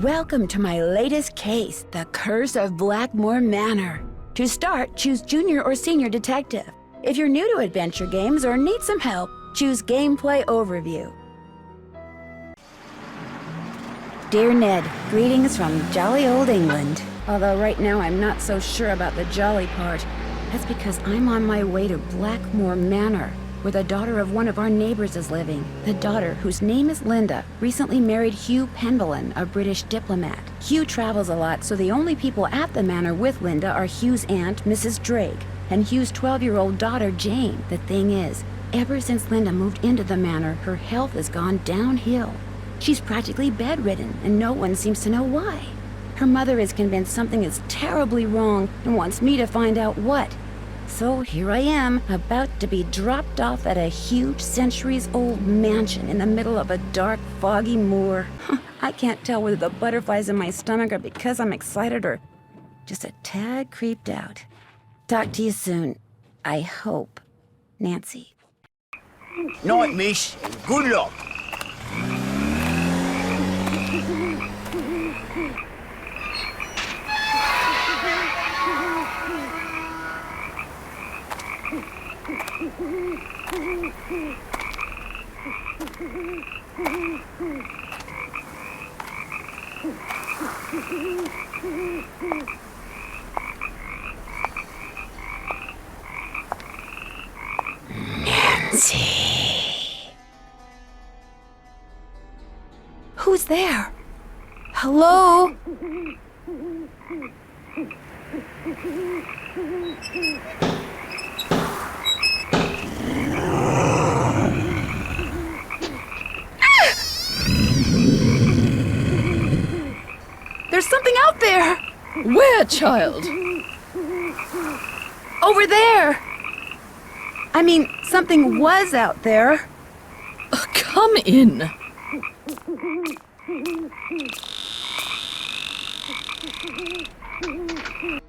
Welcome to my latest case, The Curse of Blackmoor Manor. To start, choose Junior or Senior Detective. If you're new to adventure games or need some help, choose Gameplay Overview. Dear Ned, greetings from jolly old England. Although right now I'm not so sure about the jolly part. That's because I'm on my way to Blackmoor Manor, where the daughter of one of our neighbors is living. The daughter, whose name is Linda, recently married Hugh Penvellyn, a British diplomat. Hugh travels a lot, so the only people at the manor with Linda are Hugh's aunt, Mrs. Drake, and Hugh's 12-year-old daughter, Jane. The thing is, ever since Linda moved into the manor, her health has gone downhill. She's practically bedridden, and no one seems to know why. Her mother is convinced something is terribly wrong and wants me to find out what. So here I am, about to be dropped off at a huge centuries-old mansion in the middle of a dark, foggy moor. I can't tell whether the butterflies in my stomach are because I'm excited or just a tad creeped out. Talk to you soon. I hope. Nancy. Night, miss. Good luck. Nancy. Who's there? Hello? There's something out there! Where, child? Over there! I mean, something was out there. Come in.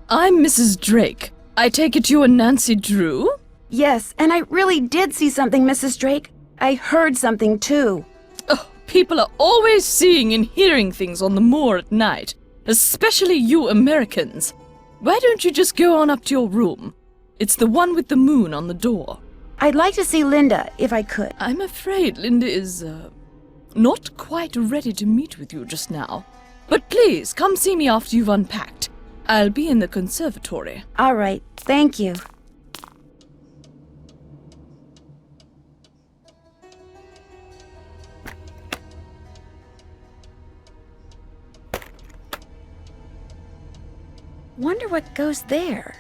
I'm Mrs. Drake. I take it you are Nancy Drew? Yes, and I really did see something, Mrs. Drake. I heard something, too. Oh, people are always seeing and hearing things on the moor at night, especially you Americans. Why don't you just go on up to your room? It's the one with the moon on the door. I'd like to see Linda, if I could. I'm afraid Linda is, not quite ready to meet with you just now. But please, come see me after you've unpacked. I'll be in the conservatory. All right, thank you. Wonder what goes there.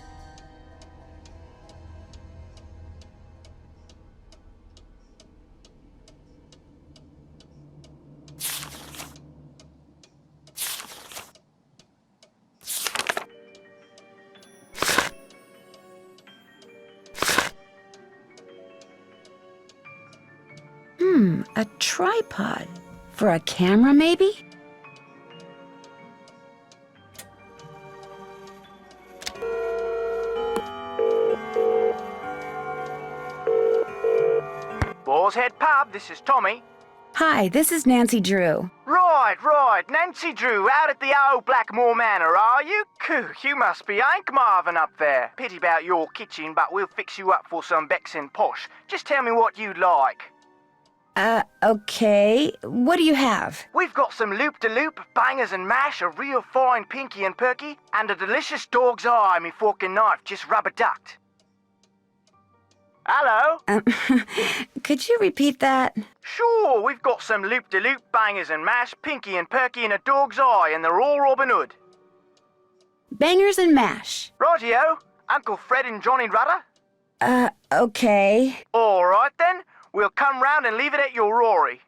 A tripod. For a camera, maybe? Boar's Head Pub, this is Tommy. Hi, this is Nancy Drew. Right. Nancy Drew, out at the old Blackmoor Manor, are you? Coo, you must be Hank Marvin up there. Pity about your kitchen, but we'll fix you up for some Vexin posh. Just tell me what you'd like. Okay. What do you have? We've got some loop-de-loop, bangers and mash, a real fine pinky and perky, and a delicious dog's eye, me fork and knife just rubber-ducked. Hello? Could you repeat that? Sure, we've got some loop-de-loop, bangers and mash, pinky and perky, and a dog's eye, and they're all Robin Hood. Bangers and mash. Rightio, Uncle Fred and Johnny Rudder? Okay. All right then, we'll come round and leave it at your Rory.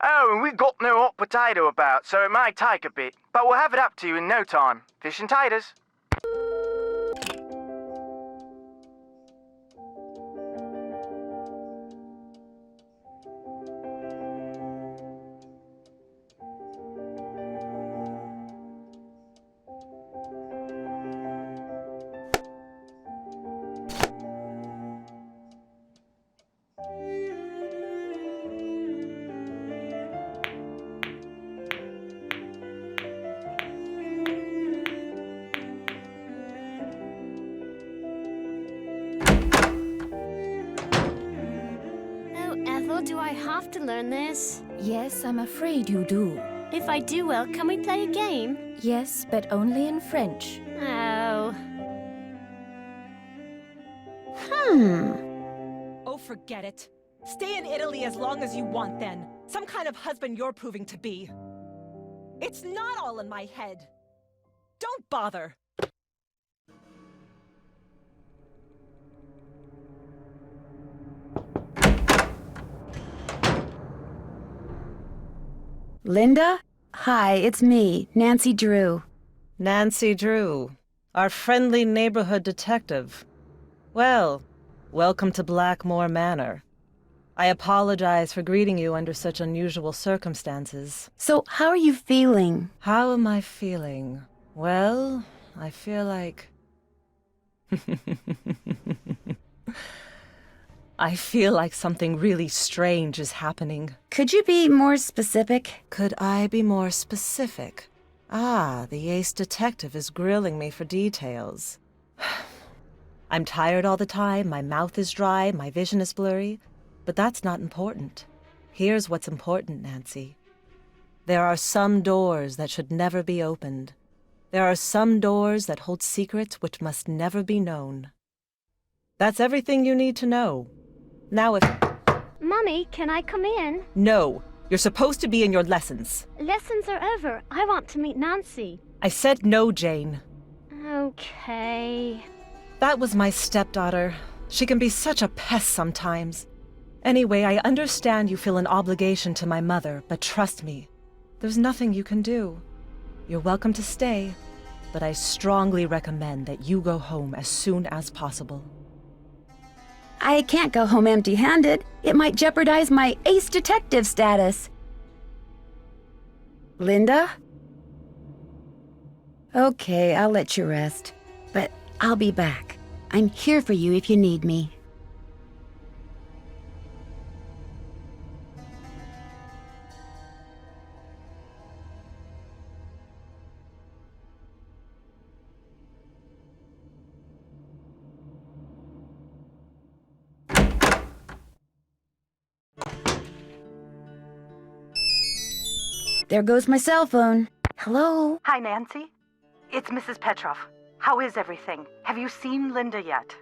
Oh, and we've got no hot potato about, so it may take a bit, but we'll have it up to you in no time. Fish and taters. do I have to learn this? Yes, I'm afraid you do. If I do well, can we play a game? Yes, but only in French. Oh. Oh, forget it. Stay in Italy as long as you want, then. Some kind of husband you're proving to be. It's not all in my head. Don't bother. Linda? Hi, it's me, Nancy Drew. Nancy Drew, our friendly neighborhood detective. Well, welcome to Blackmoor Manor. I apologize for greeting you under such unusual circumstances. So, how are you feeling? How am I feeling? Well, I feel like... I feel like something really strange is happening. Could you be more specific? Could I be more specific? Ah, the ace detective is grilling me for details. I'm tired all the time, my mouth is dry, my vision is blurry, but that's not important. Here's what's important, Nancy. There are some doors that should never be opened. There are some doors that hold secrets which must never be known. That's everything you need to know. Now if... Mummy, can I come in? No, you're supposed to be in your lessons. Lessons are over. I want to meet Nancy. I said no, Jane. Okay. That was my stepdaughter. She can be such a pest sometimes. Anyway, I understand you feel an obligation to my mother, but trust me, there's nothing you can do. You're welcome to stay, but I strongly recommend that you go home as soon as possible. I can't go home empty-handed. It might jeopardize my ace detective status. Linda? Okay, I'll let you rest. But I'll be back. I'm here for you if you need me. There goes my cell phone. Hello? Hi, Nancy. It's Mrs. Petrov. How is everything? Have you seen Linda yet?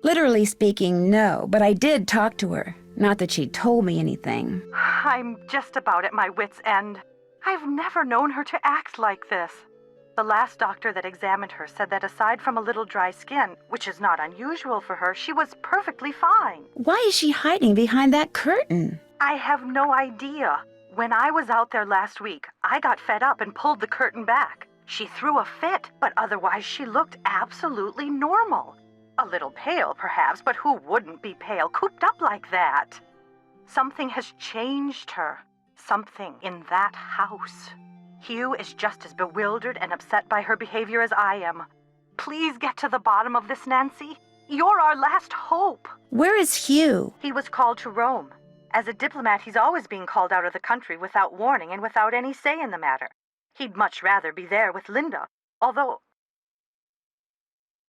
Literally speaking, no, but I did talk to her. Not that she told me anything. I'm just about at my wit's end. I've never known her to act like this. The last doctor that examined her said that aside from a little dry skin, which is not unusual for her, she was perfectly fine. Why is she hiding behind that curtain? I have no idea. When I was out there last week, I got fed up and pulled the curtain back. She threw a fit, but otherwise she looked absolutely normal. A little pale, perhaps, but who wouldn't be pale, cooped up like that? Something has changed her. Something in that house. Hugh is just as bewildered and upset by her behavior as I am. Please get to the bottom of this, Nancy. You're our last hope. Where is Hugh? He was called to Rome. As a diplomat, he's always being called out of the country without warning and without any say in the matter. He'd much rather be there with Linda, although...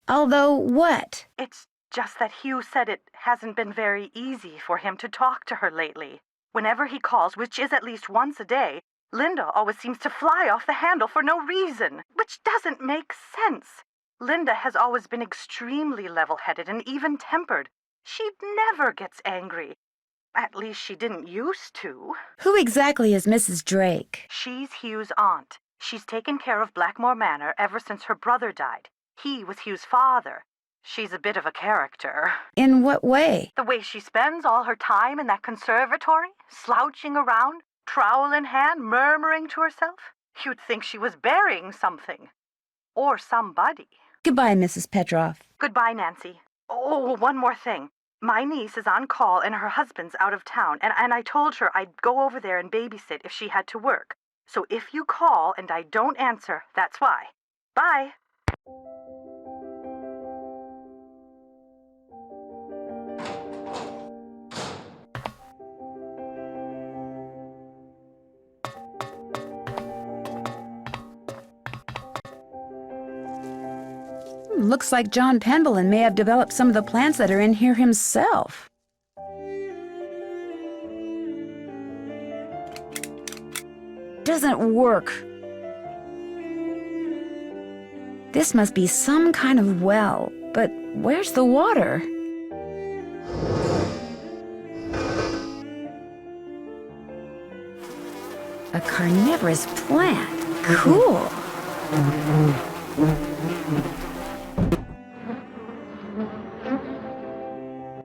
Although what? It's just that Hugh said it hasn't been very easy for him to talk to her lately. Whenever he calls, which is at least once a day, Linda always seems to fly off the handle for no reason, which doesn't make sense. Linda has always been extremely level-headed and even-tempered. She never gets angry. At least she didn't used to. Who exactly is Mrs. Drake? She's Hugh's aunt. She's taken care of Blackmoor Manor ever since her brother died. He was Hugh's father. She's a bit of a character. In what way? The way she spends all her time in that conservatory, slouching around, trowel in hand, murmuring to herself. You'd think she was burying something. Or somebody. Goodbye, Mrs. Petrov. Goodbye, Nancy. Oh, one more thing. My niece is on call and her husband's out of town, and I told her I'd go over there and babysit if she had to work. So if you call and I don't answer, that's why. Bye. Looks like John Penvellyn may have developed some of the plants that are in here himself. doesn't work. This must be some kind of well, but where's the water? A carnivorous plant. Cool.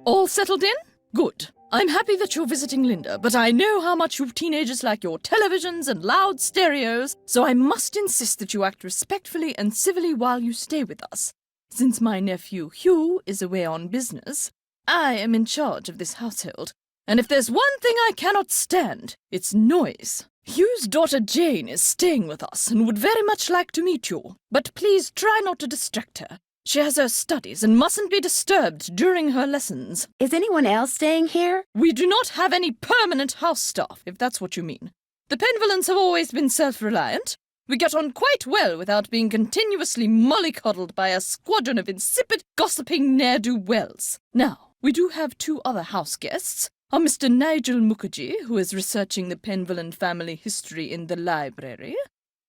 All settled in? Good. I'm happy that you're visiting Linda, but I know how much you teenagers like your televisions and loud stereos, so I must insist that you act respectfully and civilly while you stay with us. Since my nephew Hugh is away on business, I am in charge of this household, and if there's one thing I cannot stand, it's noise. Hugh's daughter Jane is staying with us and would very much like to meet you, but please try not to distract her. She has her studies and mustn't be disturbed during her lessons. Is anyone else staying here? We do not have any permanent house staff, if that's what you mean. The Penvellyns have always been self-reliant. We get on quite well without being continuously mollycoddled by a squadron of insipid, gossiping ne'er-do-wells. Now, we do have 2 other house guests. Are Mr. Nigel Mukherjee, who is researching the Penvellyn family history in the library,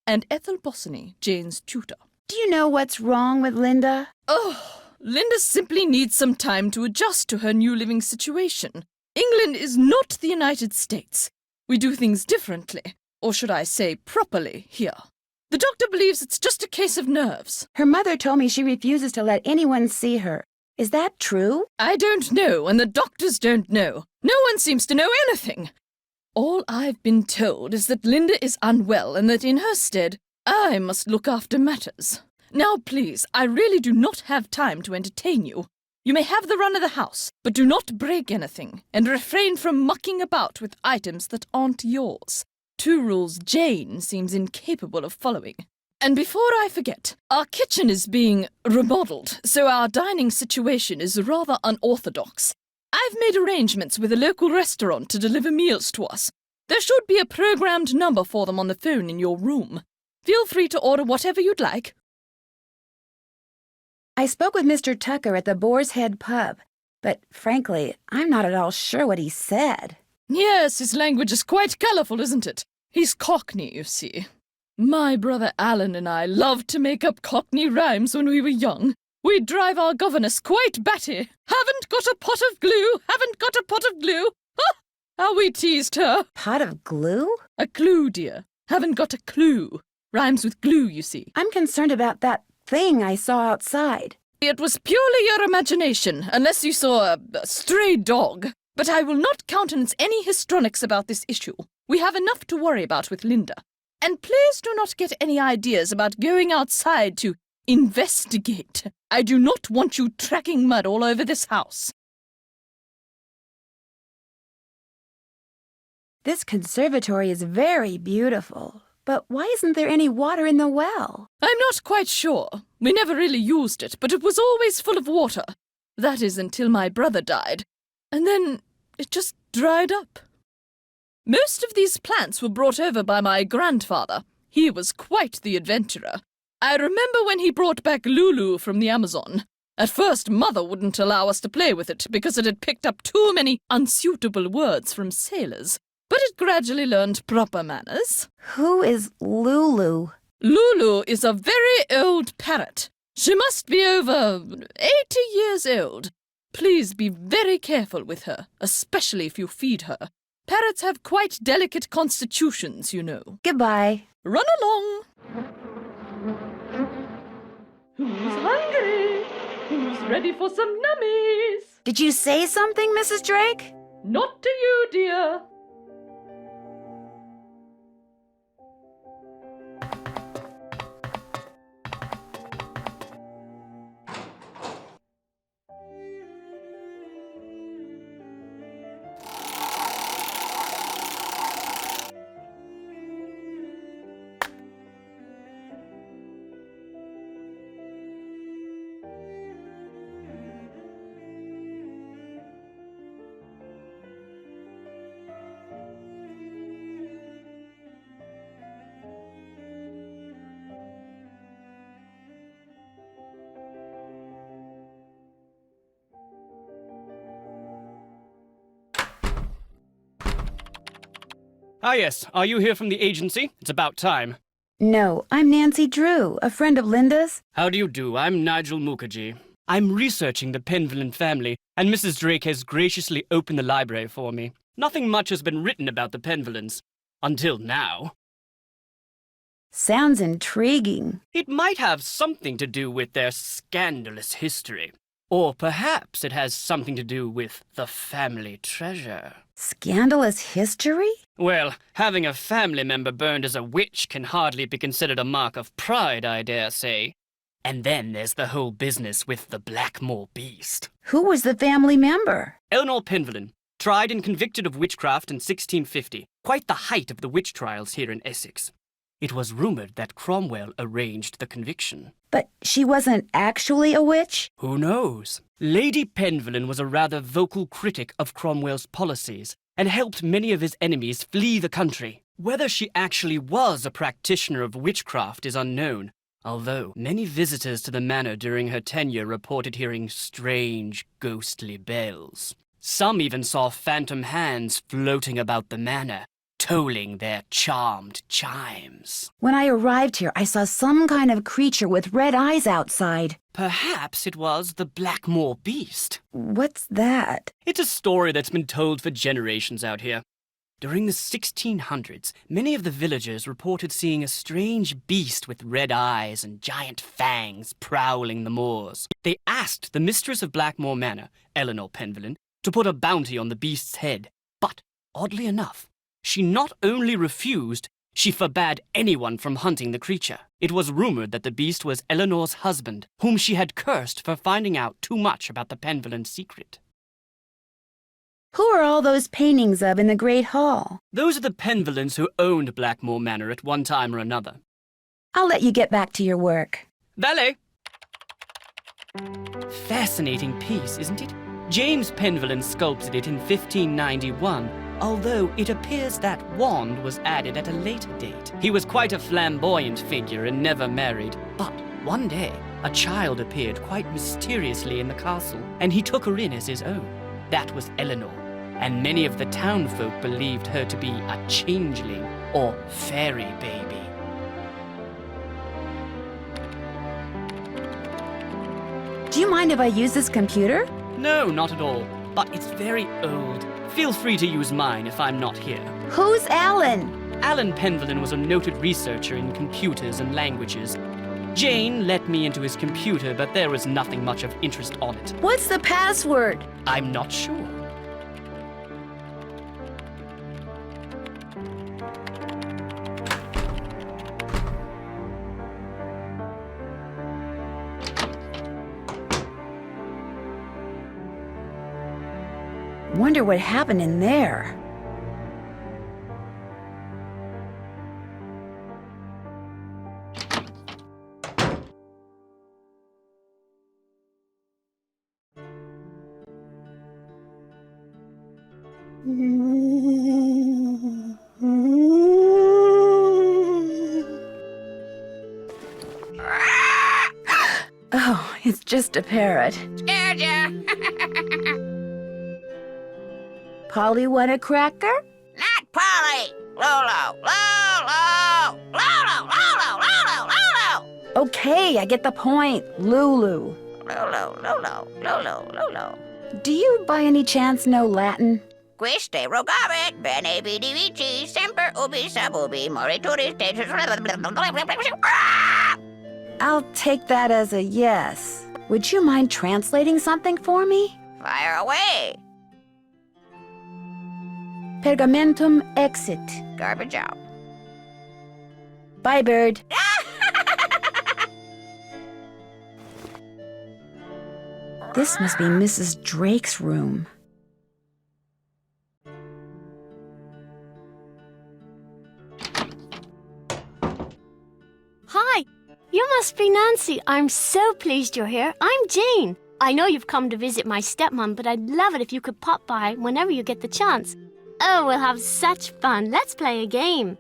and Ethel Bossany, Jane's tutor. Do you know what's wrong with Linda? Oh, Linda simply needs some time to adjust to her new living situation. England is not the United States. We do things differently, or should I say properly, here. The doctor believes it's just a case of nerves. Her mother told me she refuses to let anyone see her. Is that true? I don't know, and the doctors don't know. No one seems to know anything. All I've been told is that Linda is unwell and that in her stead, I must look after matters. Now, please, I really do not have time to entertain you. You may have the run of the house, but do not break anything, and refrain from mucking about with items that aren't yours. 2 rules Jane seems incapable of following. And before I forget, our kitchen is being remodeled, so our dining situation is rather unorthodox. I've made arrangements with a local restaurant to deliver meals to us. There should be a programmed number for them on the phone in your room. Feel free to order whatever you'd like. I spoke with Mr. Tucker at the Boar's Head pub, but frankly, I'm not at all sure what he said. Yes, his language is quite colourful, isn't it? He's Cockney, you see. My brother Alan and I loved to make up Cockney rhymes when we were young. We'd drive our governess quite batty. Haven't got a pot of glue, haven't got a pot of glue. Ha! How we teased her. Pot of glue? A clue, dear. Haven't got a clue. Rhymes with glue, you see. I'm concerned about that thing I saw outside. It was purely your imagination, unless you saw a stray dog. But I will not countenance any histrionics about this issue. We have enough to worry about with Linda. And please do not get any ideas about going outside to investigate. I do not want you tracking mud all over this house. This conservatory is very beautiful. But why isn't there any water in the well? I'm not quite sure. We never really used it, but it was always full of water. That is until my brother died. And then it just dried up. Most of these plants were brought over by my grandfather. He was quite the adventurer. I remember when he brought back Lulu from the Amazon. At first, Mother wouldn't allow us to play with it because it had picked up too many unsuitable words from sailors. But it gradually learned proper manners. Who is Lulu? Lulu is a very old parrot. She must be over 80 years old. Please be very careful with her, especially if you feed her. Parrots have quite delicate constitutions, you know. Goodbye. Run along. Who's hungry? Who's ready for some nummies? Did you say something, Mrs. Drake? Not to you, dear. Ah, yes. Are you here from the agency? It's about time. No, I'm Nancy Drew, a friend of Linda's. How do you do? I'm Nigel Mukherjee. I'm researching the Penvellyn family, and Mrs. Drake has graciously opened the library for me. Nothing much has been written about the Penvellyns. Until now. Sounds intriguing. It might have something to do with their scandalous history. Or perhaps it has something to do with the family treasure. Scandalous history? Well, having a family member burned as a witch can hardly be considered a mark of pride, I dare say. And then there's the whole business with the Blackmoor beast. Who was the family member? Eleanor Penvellyn, tried and convicted of witchcraft in 1650, quite the height of the witch trials here in Essex. It was rumored that Cromwell arranged the conviction. But she wasn't actually a witch? Who knows? Lady Penvellyn was a rather vocal critic of Cromwell's policies and helped many of his enemies flee the country. Whether she actually was a practitioner of witchcraft is unknown, although many visitors to the manor during her tenure reported hearing strange, ghostly bells. Some even saw phantom hands floating about the manor, tolling their charmed chimes. When I arrived here, I saw some kind of creature with red eyes outside. Perhaps it was the Blackmoor beast. What's that? It's a story that's been told for generations out here. During the 1600s, many of the villagers reported seeing a strange beast with red eyes and giant fangs prowling the moors. They asked the mistress of Blackmoor Manor, Eleanor Penvellyn, to put a bounty on the beast's head. But, oddly enough, she not only refused, she forbade anyone from hunting the creature. It was rumored that the beast was Eleanor's husband, whom she had cursed for finding out too much about the Penvellyn secret. Who are all those paintings of in the Great Hall? Those are the Penvellyns who owned Blackmoor Manor at one time or another. I'll let you get back to your work. Valet! Fascinating piece, isn't it? James Penvellyn sculpted it in 1591, although it appears that wand was added at a later date. He was quite a flamboyant figure and never married. But one day, a child appeared quite mysteriously in the castle, and he took her in as his own. That was Eleanor, and many of the townfolk believed her to be a changeling or fairy baby. Do you mind if I use this computer? No, not at all. But it's very old. Feel free to use mine if I'm not here. Who's Alan? Alan Penvellyn was a noted researcher in computers and languages. Jane let me into his computer, but there was nothing much of interest on it. What's the password? I'm not sure. Wonder what happened in there. Oh, it's just a parrot. Scared ya? Polly, want a cracker? Not Polly! Lolo! Lolo! Lolo! Lolo! Lolo! Lolo! Okay, I get the point. Lulu. Lolo! Lolo! Lolo! Lolo! Do you by any chance know Latin? Quiste rogavit, bene vidi vici, semper ubi sub ubi, morituris tetus... I'll take that as a yes. Would you mind translating something for me? Fire away! Pergamentum exit. Garbage out. Bye, bird. This must be Mrs. Drake's room. Hi! You must be Nancy. I'm so pleased you're here. I'm Jane. I know you've come to visit my stepmom, but I'd love it if you could pop by whenever you get the chance. Oh, we'll have such fun. Let's play a game.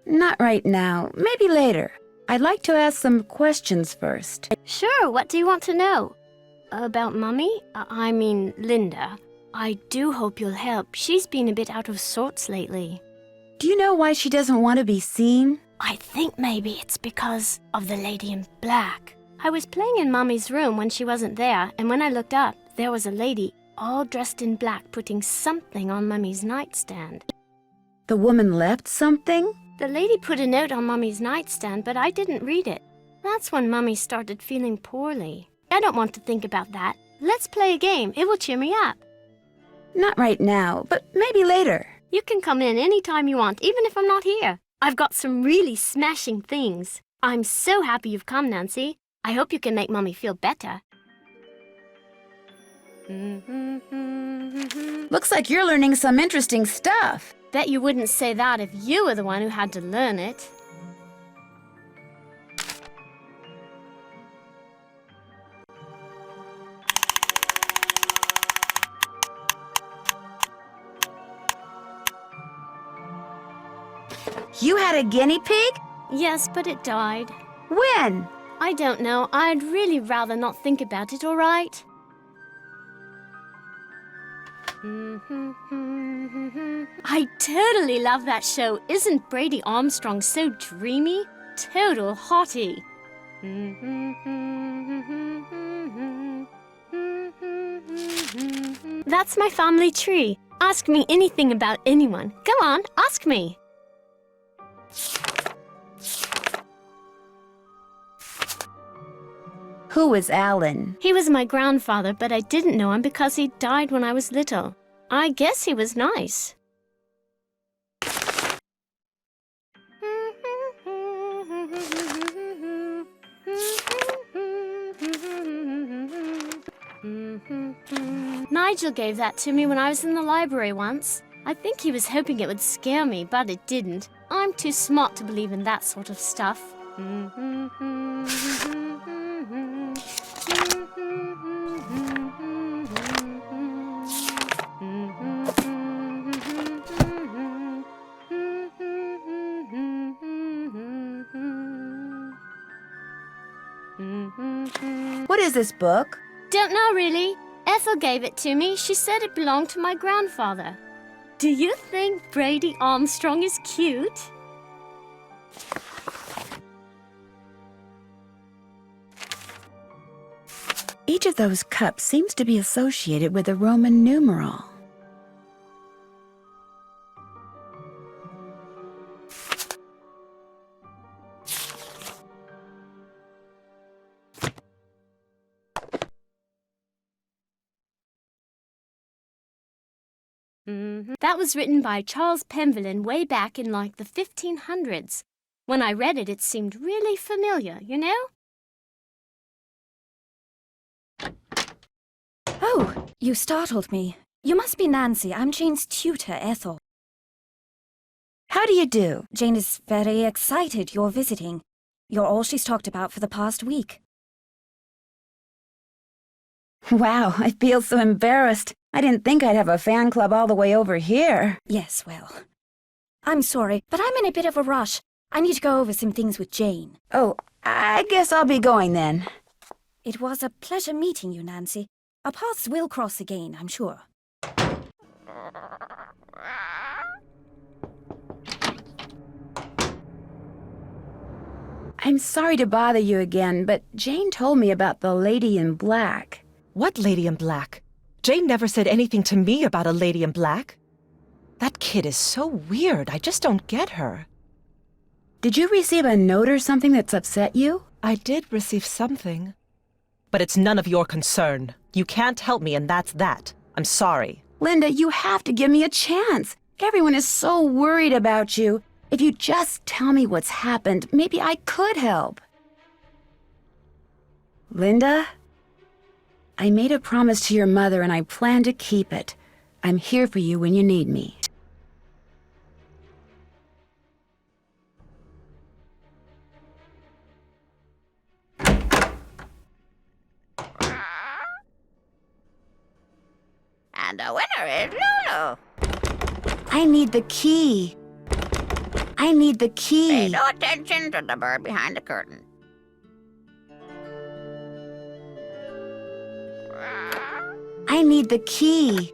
Not right now. Maybe later. I'd like to ask some questions first. Sure, what do you want to know? About Mummy? I mean, Linda. I do hope you'll help. She's been a bit out of sorts lately. Do you know why she doesn't want to be seen? I think maybe it's because of the lady in black. I was playing in Mummy's room when she wasn't there, and when I looked up, there was a lady all dressed in black putting something on Mummy's nightstand. The woman left something? The lady put a note on Mummy's nightstand, but I didn't read it. That's when Mummy started feeling poorly. I don't want to think about that. Let's play a game. It will cheer me up. Not right now, but maybe later. You can come in any time you want, even if I'm not here. I've got some really smashing things. I'm so happy you've come, Nancy. I hope you can make Mummy feel better. Looks like you're learning some interesting stuff. Bet you wouldn't say that if you were the one who had to learn it. You had a guinea pig? Yes, but it died. When? I don't know. I'd really rather not think about it, all right? I totally love that show. Isn't Brady Armstrong so dreamy? Total hottie. That's my family tree. Ask me anything about anyone. Go on, ask me. Who was Alan? He was my grandfather, but I didn't know him because he died when I was little. I guess he was nice. Nigel gave that to me when I was in the library once. I think he was hoping it would scare me, but it didn't. I'm too smart to believe in that sort of stuff. What is this book? Don't know, really. Ethel gave it to me. She said it belonged to my grandfather. Do you think Brady Armstrong is cute? Each of those cups seems to be associated with a Roman numeral. That was written by Charles Penvellyn way back in like the 1500s. When I read it, it seemed really familiar, you know? Oh, you startled me. You must be Nancy. I'm Jane's tutor, Ethel. How do you do? Jane is very excited you're visiting. You're all she's talked about for the past week. Wow, I feel so embarrassed. I didn't think I'd have a fan club all the way over here. Yes, well, I'm sorry, but I'm in a bit of a rush. I need to go over some things with Jane. Oh, I guess I'll be going then. It was a pleasure meeting you, Nancy. Our paths will cross again, I'm sure. I'm sorry to bother you again, but Jane told me about the lady in black. What lady in black? Jane never said anything to me about a lady in black. That kid is so weird. I just don't get her. Did you receive a note or something that's upset you? I did receive something. But it's none of your concern. You can't help me, and that's that. I'm sorry. Linda, you have to give me a chance. Everyone is so worried about you. If you just tell me what's happened, maybe I could help. Linda? I made a promise to your mother and I plan to keep it. I'm here for you when you need me. And the winner is Lulu. I need the key. I need the key. Pay no attention to the bird behind the curtain. I need the key.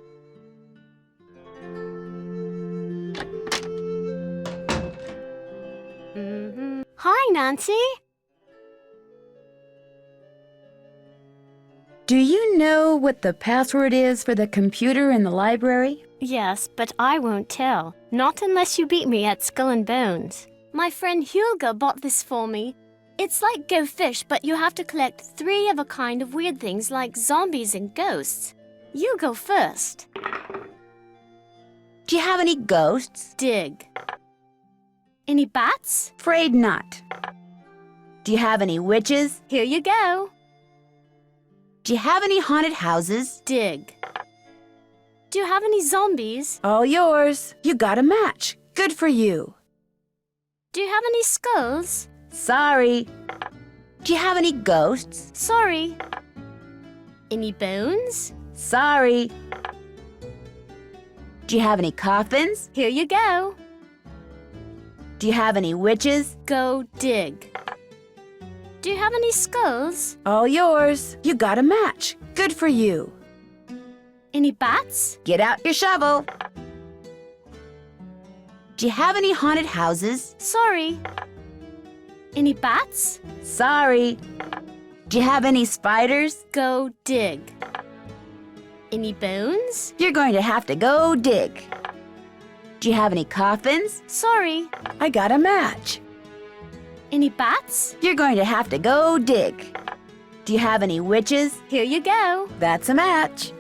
Nancy. Do you know what the password is for the computer in the library? Yes, but I won't tell. Not unless you beat me at Skull and Bones. My friend Hulga bought this for me. It's like Go Fish, but you have to collect 3 of a kind of weird things like zombies and ghosts. You go first. Do you have any ghosts? Dig. Any bats? Afraid not. Do you have any witches? Here you go. Do you have any haunted houses? Dig. Do you have any zombies? All yours. You got a match. Good for you. Do you have any skulls? Sorry. Do you have any ghosts? Sorry. Any bones? Sorry. Do you have any coffins? Here you go. Do you have any witches? Go dig. Do you have any skulls? All yours. You got a match. Good for you. Any bats? Get out your shovel. Do you have any haunted houses? Sorry. Any bats? Sorry. Do you have any spiders? Go dig. Any bones? You're going to have to go dig. Do you have any coffins? Sorry. I got a match. Any bats? You're going to have to go dig. Do you have any witches? Here you go. That's a match.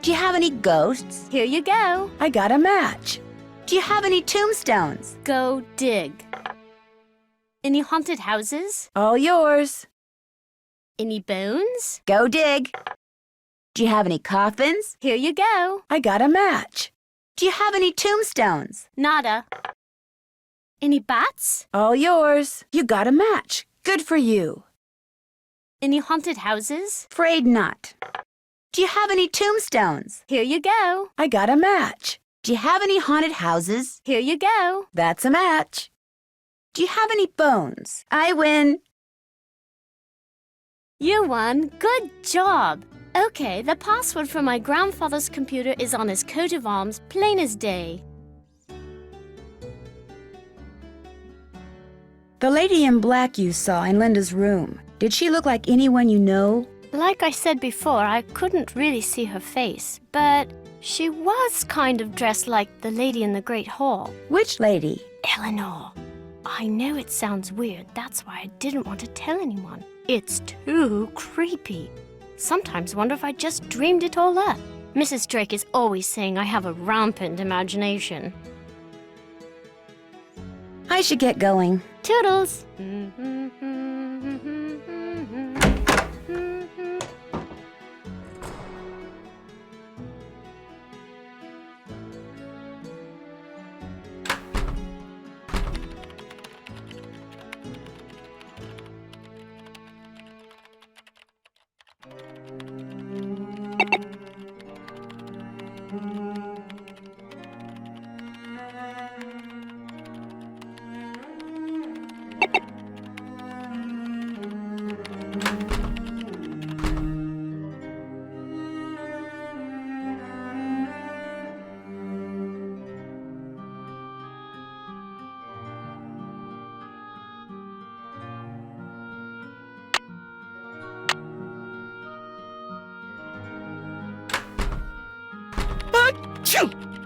Do you have any ghosts? Here you go. I got a match. Do you have any tombstones? Go dig. Any haunted houses? All yours. Any bones? Go dig. Do you have any coffins? Here you go. I got a match. Do you have any tombstones? Nada. Any bats? All yours. You got a match. Good for you. Any haunted houses? Afraid not. Do you have any tombstones? Here you go. I got a match. Do you have any haunted houses? Here you go. That's a match. Do you have any bones? I win. You won. Good job. Okay, the password for my grandfather's computer is on his coat of arms, plain as day. The lady in black you saw in Linda's room, did she look like anyone you know? Like I said before, I couldn't really see her face, but she was kind of dressed like the lady in the Great Hall. Which lady? Eleanor. I know it sounds weird, that's why I didn't want to tell anyone. It's too creepy. Sometimes wonder if I just dreamed it all up. Mrs. Drake is always saying I have a rampant imagination. I should get going. Toodles!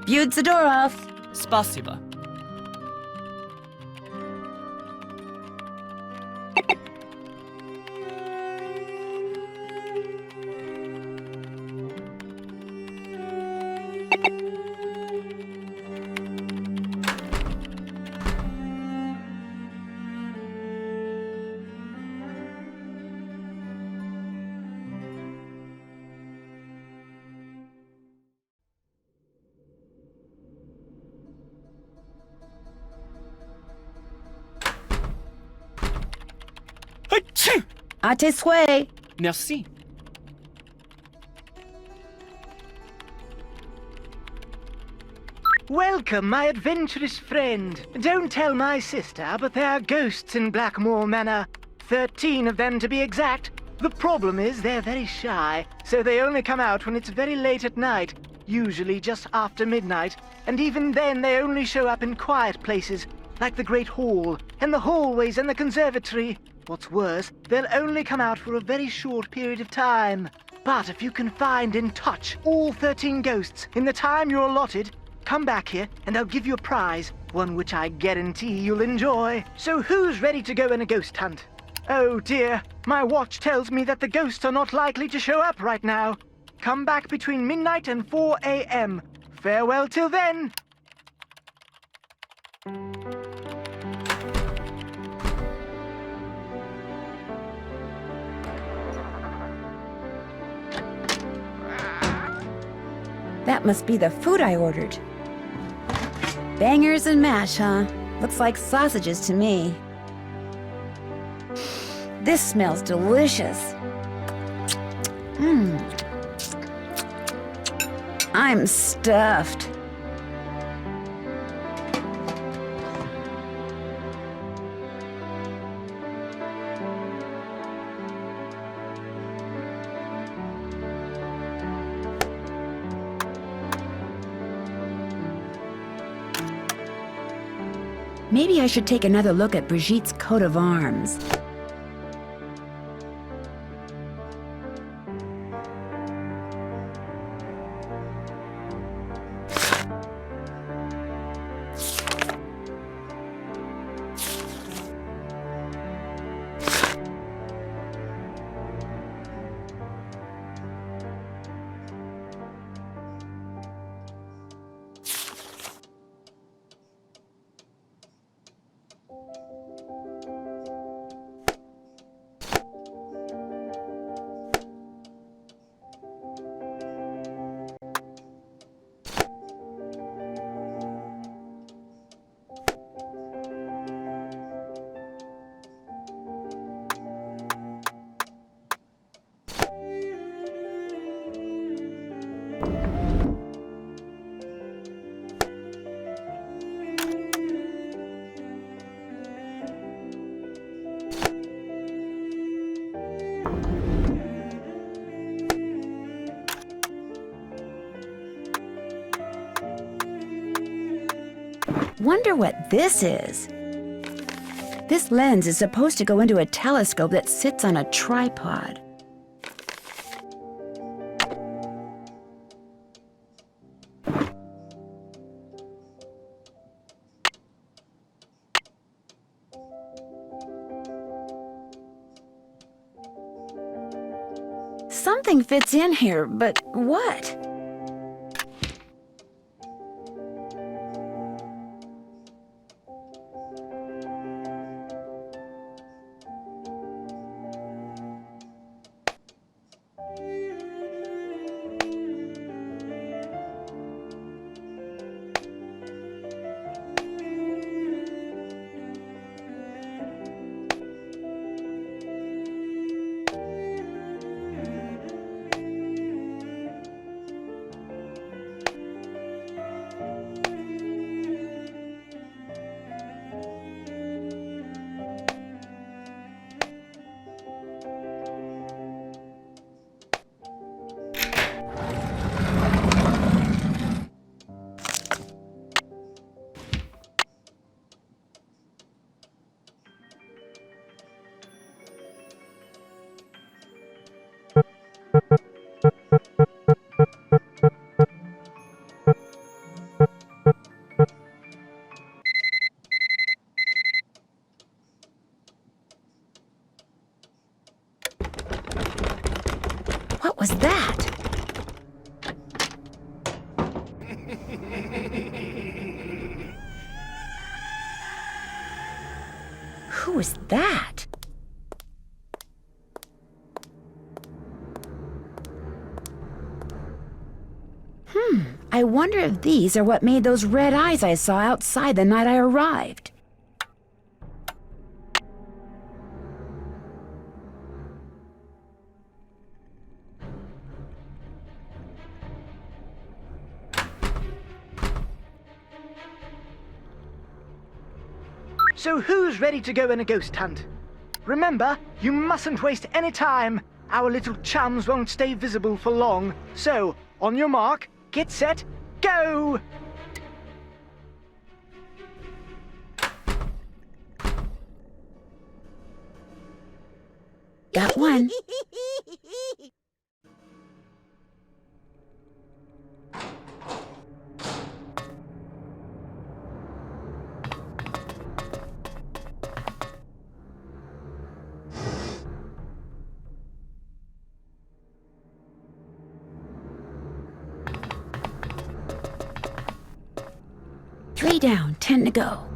Viewed the door off. Spasiba. À tes souhaits. Merci. Welcome, my adventurous friend. Don't tell my sister, but there are ghosts in Blackmoor Manor. 13 of them to be exact. The problem is they're very shy, so they only come out when it's very late at night, usually just after midnight, and even then they only show up in quiet places, like the Great Hall, and the hallways and the conservatory. What's worse, they'll only come out for a very short period of time. But if you can find and touch all 13 ghosts in the time you're allotted, come back here and I'll give you a prize, one which I guarantee you'll enjoy. So who's ready to go on a ghost hunt? Oh dear, my watch tells me that the ghosts are not likely to show up right now. Come back between midnight and 4 a.m. Farewell till then. That must be the food I ordered. Bangers and mash, huh? Looks like sausages to me. This smells delicious. I'm stuffed. Maybe I should take another look at Brigitte's coat of arms. Wonder what this is. This lens is supposed to go into a telescope that sits on a tripod. Something fits in here, but what? What was that? Who is that? I wonder if these are what made those red eyes I saw outside the night I arrived. So who's ready to go on a ghost hunt? Remember, you mustn't waste any time. Our little chums won't stay visible for long. So, on your mark, get set, go! Got one. Three down, 10 to go.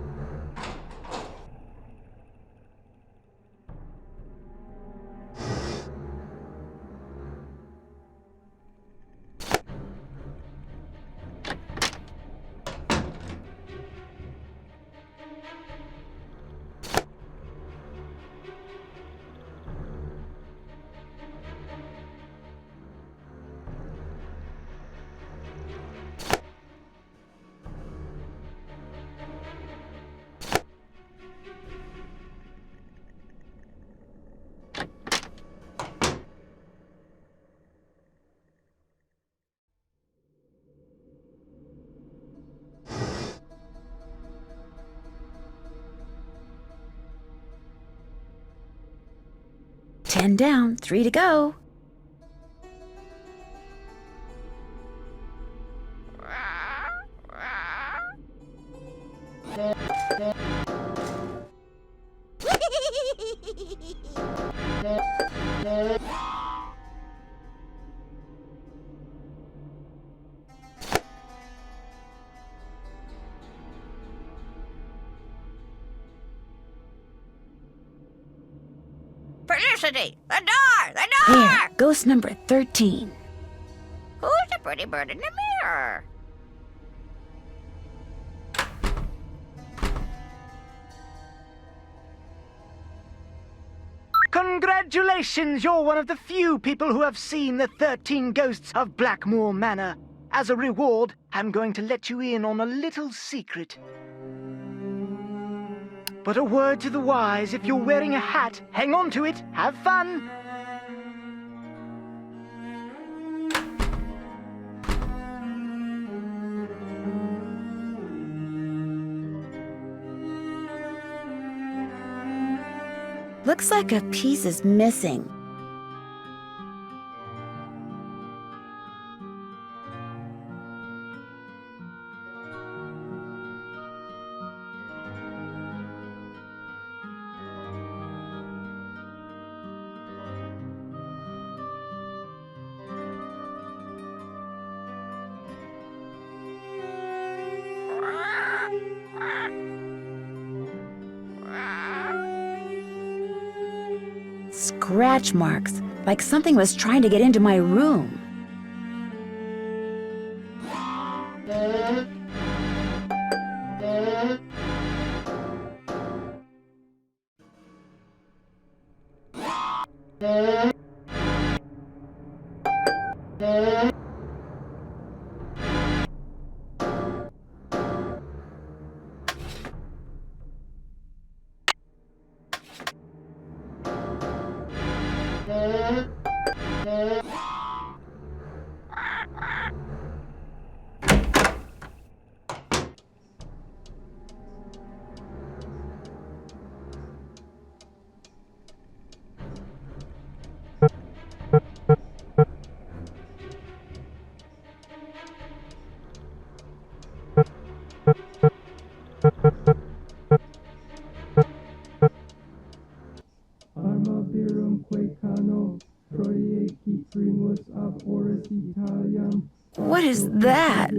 Ten down, 3 to go. Felicity! The door! The door! There, ghost number 13. Who's the pretty bird in the mirror? Congratulations! You're one of the few people who have seen the 13 ghosts of Blackmoor Manor. As a reward, I'm going to let you in on a little secret. But a word to the wise, if you're wearing a hat, hang on to it, have fun! Looks like a piece is missing. Scratch marks, like something was trying to get into my room. What is that?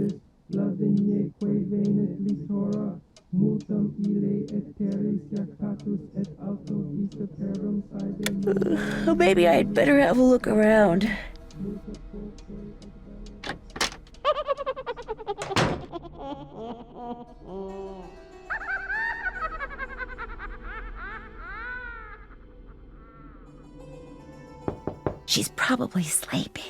Oh, maybe I'd better have a look around. She's probably sleeping.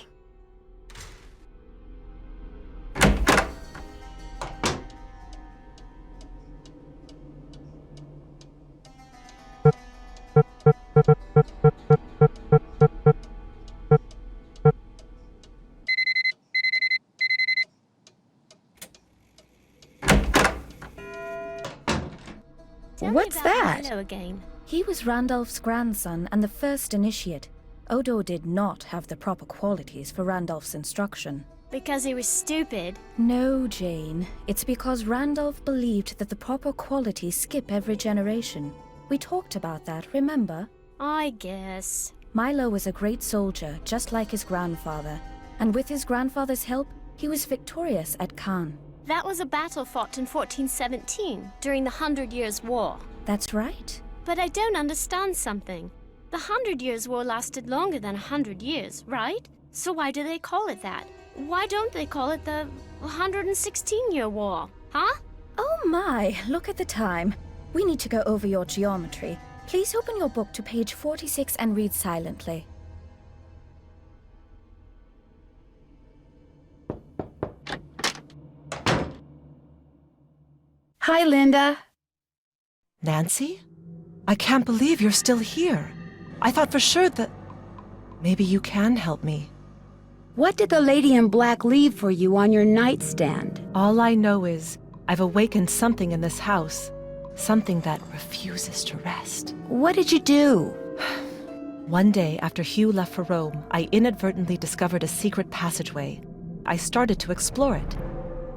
Tell me What's about that? Hello again. He was Randolph's grandson and the first initiate. Odo did not have the proper qualities for Randolph's instruction. Because he was stupid. No, Jane. It's because Randolph believed that the proper qualities skip every generation. We talked about that, remember? I guess. Milo was a great soldier, just like his grandfather. And with his grandfather's help, he was victorious at Caen. That was a battle fought in 1417, during the 100 Years' War. That's right. But I don't understand something. The 100 Years' War lasted longer than 100 years, right? So why do they call it that? Why don't they call it the 116-year war, huh? Oh my, look at the time. We need to go over your geometry. Please open your book to page 46 and read silently. Hi, Linda. Nancy? I can't believe you're still here. I thought for sure that... Maybe you can help me. What did the lady in black leave for you on your nightstand? All I know is I've awakened something in this house. Something that refuses to rest. What did you do? One day after Hugh left for Rome, I inadvertently discovered a secret passageway. I started to explore it.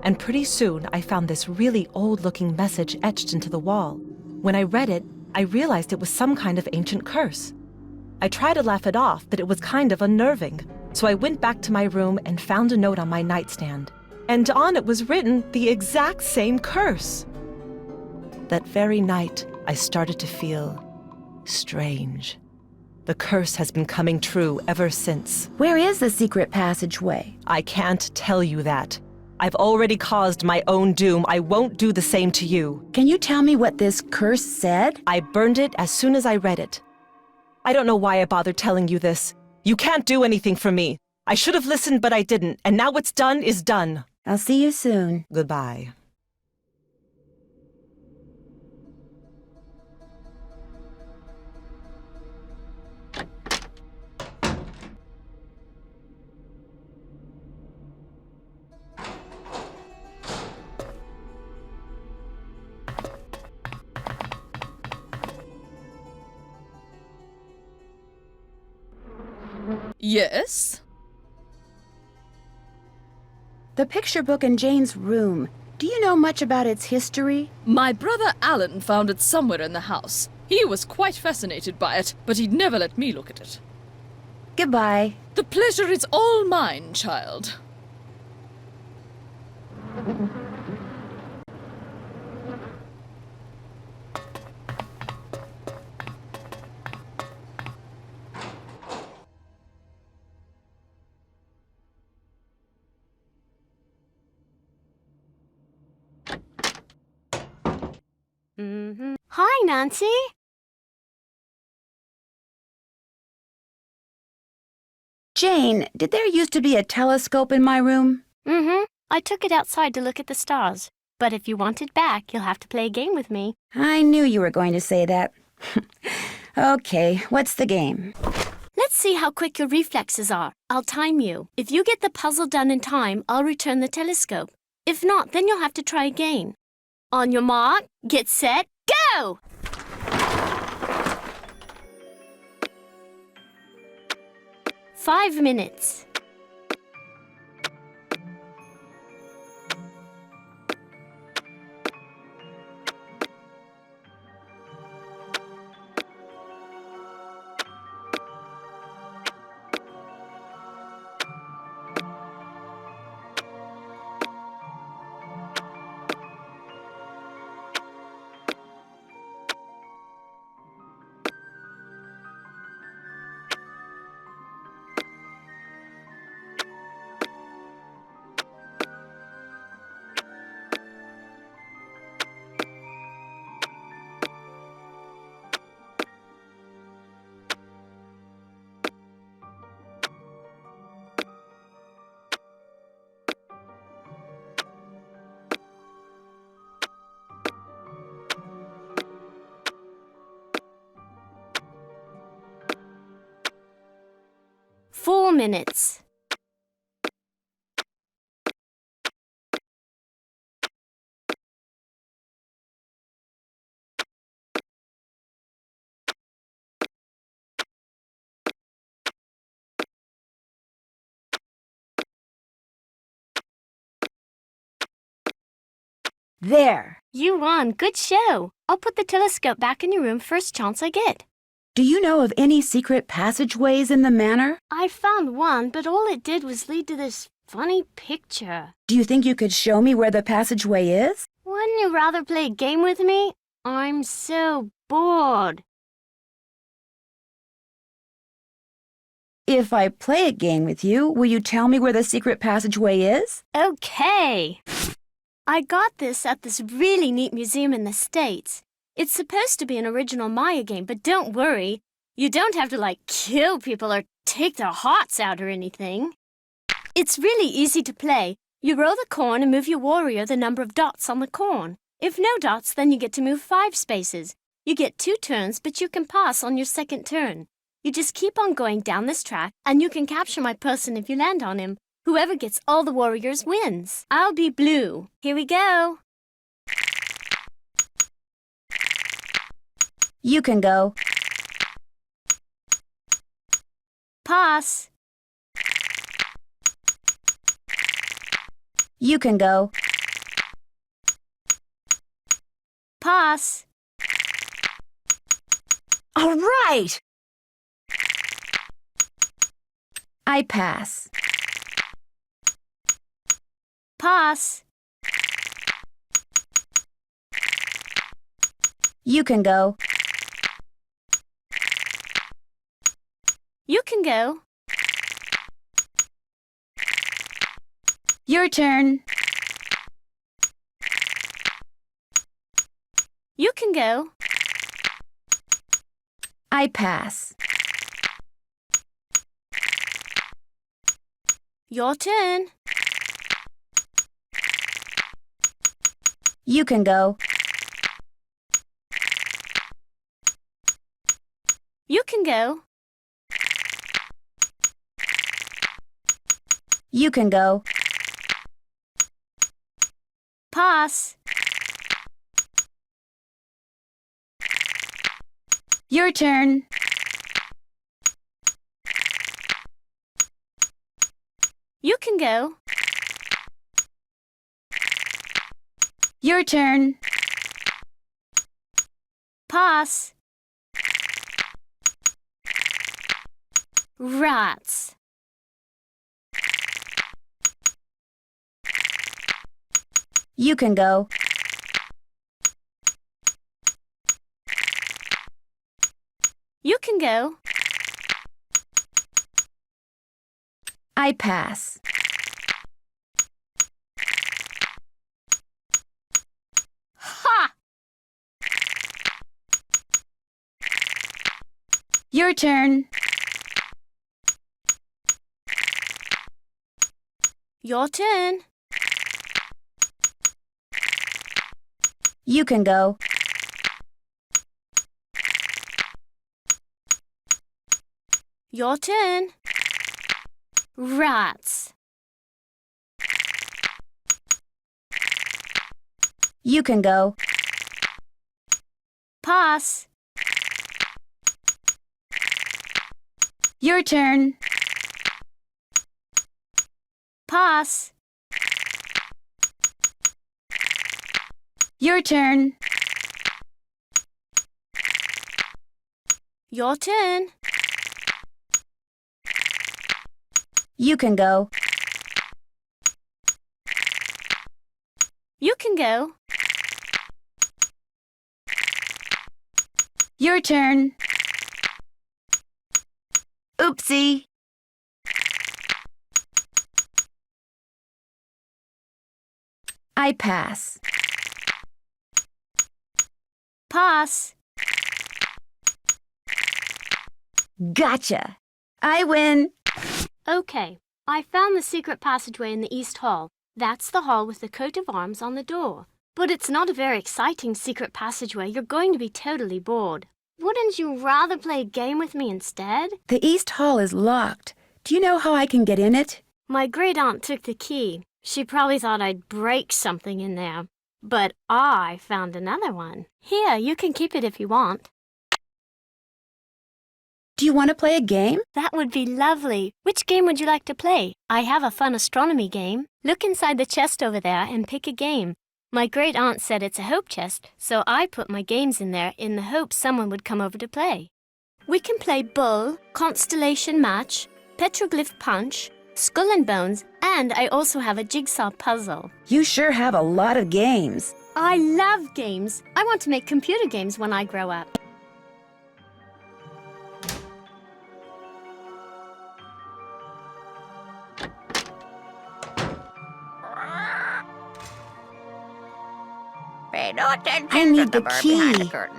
And pretty soon I found this really old-looking message etched into the wall. When I read it, I realized it was some kind of ancient curse. I tried to laugh it off, but it was kind of unnerving. So I went back to my room and found a note on my nightstand. And on it was written the exact same curse. That very night, I started to feel strange. The curse has been coming true ever since. Where is the secret passageway? I can't tell you that. I've already caused my own doom. I won't do the same to you. Can you tell me what this curse said? I burned it as soon as I read it. I don't know why I bothered telling you this. You can't do anything for me. I should have listened, but I didn't. And now what's done is done. I'll see you soon. Goodbye. Yes? The picture book in Jane's room. Do you know much about its history? My brother Alan found it somewhere in the house. He was quite fascinated by it, but he'd never let me look at it. Goodbye. The pleasure is all mine, child. Hi, Nancy. Jane, did there used to be a telescope in my room? I took it outside to look at the stars. But if you want it back, you'll have to play a game with me. I knew you were going to say that. Okay, what's the game? Let's see how quick your reflexes are. I'll time you. If you get the puzzle done in time, I'll return the telescope. If not, then you'll have to try again. On your mark, get set, go! Five minutes. Four minutes. There! You won. Good show. I'll put the telescope back in your room first chance I get. Do you know of any secret passageways in the manor? I found one, but all it did was lead to this funny picture. Do you think you could show me where the passageway is? Wouldn't you rather play a game with me? I'm so bored. If I play a game with you, will you tell me where the secret passageway is? Okay. I got this at this really neat museum in the States. It's supposed to be an original Maya game, but don't worry. You don't have to, kill people or take their hearts out or anything. It's really easy to play. You roll the corn and move your warrior the number of dots on the corn. If no dots, then you get to move 5 spaces. You get 2 turns, but you can pass on your second turn. You just keep on going down this track, and you can capture my person if you land on him. Whoever gets all the warriors wins. I'll be blue. Here we go. You can go. Pass. You can go. Pass. All right! I pass. Pass. You can go. You can go. Your turn. You can go. I pass. Your turn. You can go. You can go. You can go. Pass. Your turn. You can go. Your turn. Pass. Rats. You can go. You can go. I pass. Ha! Your turn. Your turn. You can go. Your turn. Rats. You can go. Pass. Your turn. Pass. Your turn. Your turn. You can go. You can go. Your turn. Oopsie. I pass. Pass. Gotcha. I win. Okay, I found the secret passageway in the East Hall. That's the hall with the coat of arms on the door. But it's not a very exciting secret passageway. You're going to be totally bored. Wouldn't you rather play a game with me instead? The East Hall is locked. Do you know how I can get in it? My great-aunt took the key. She probably thought I'd break something in there. But I found another one. Here, you can keep it if you want. Do you want to play a game? That would be lovely. Which game would you like to play? I have a fun astronomy game. Look inside the chest over there and pick a game. My great aunt said it's a hope chest, so I put my games in there in the hope someone would come over to play. We can play bull, constellation match, petroglyph punch, skull and bones, and I also have a jigsaw puzzle. You sure have a lot of games. I love games. I want to make computer games when I grow up. Pay no attention I to need the the bird key. behind the curtain.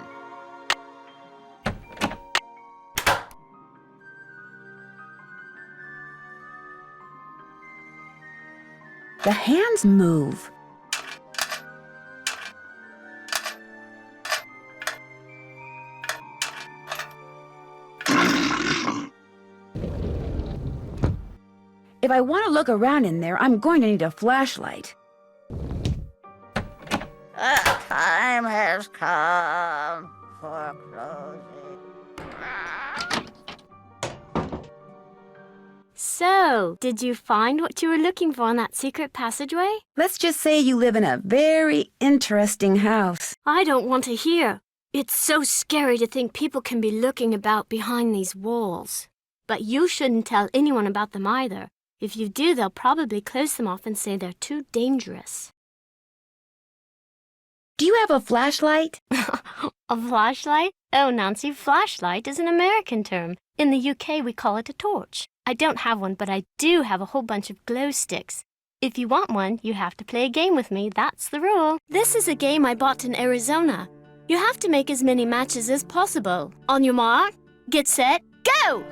The hands move. If I want to look around in there, I'm going to need a flashlight. The time has come for closing. So, did you find what you were looking for in that secret passageway? Let's just say you live in a very interesting house. I don't want to hear. It's so scary to think people can be looking about behind these walls. But you shouldn't tell anyone about them either. If you do, they'll probably close them off and say they're too dangerous. Do you have a flashlight? A flashlight? Oh, Nancy, flashlight is an American term. In the UK, we call it a torch. I don't have one, but I do have a whole bunch of glow sticks. If you want one, you have to play a game with me. That's the rule. This is a game I bought in Arizona. You have to make as many matches as possible. On your mark, get set, go!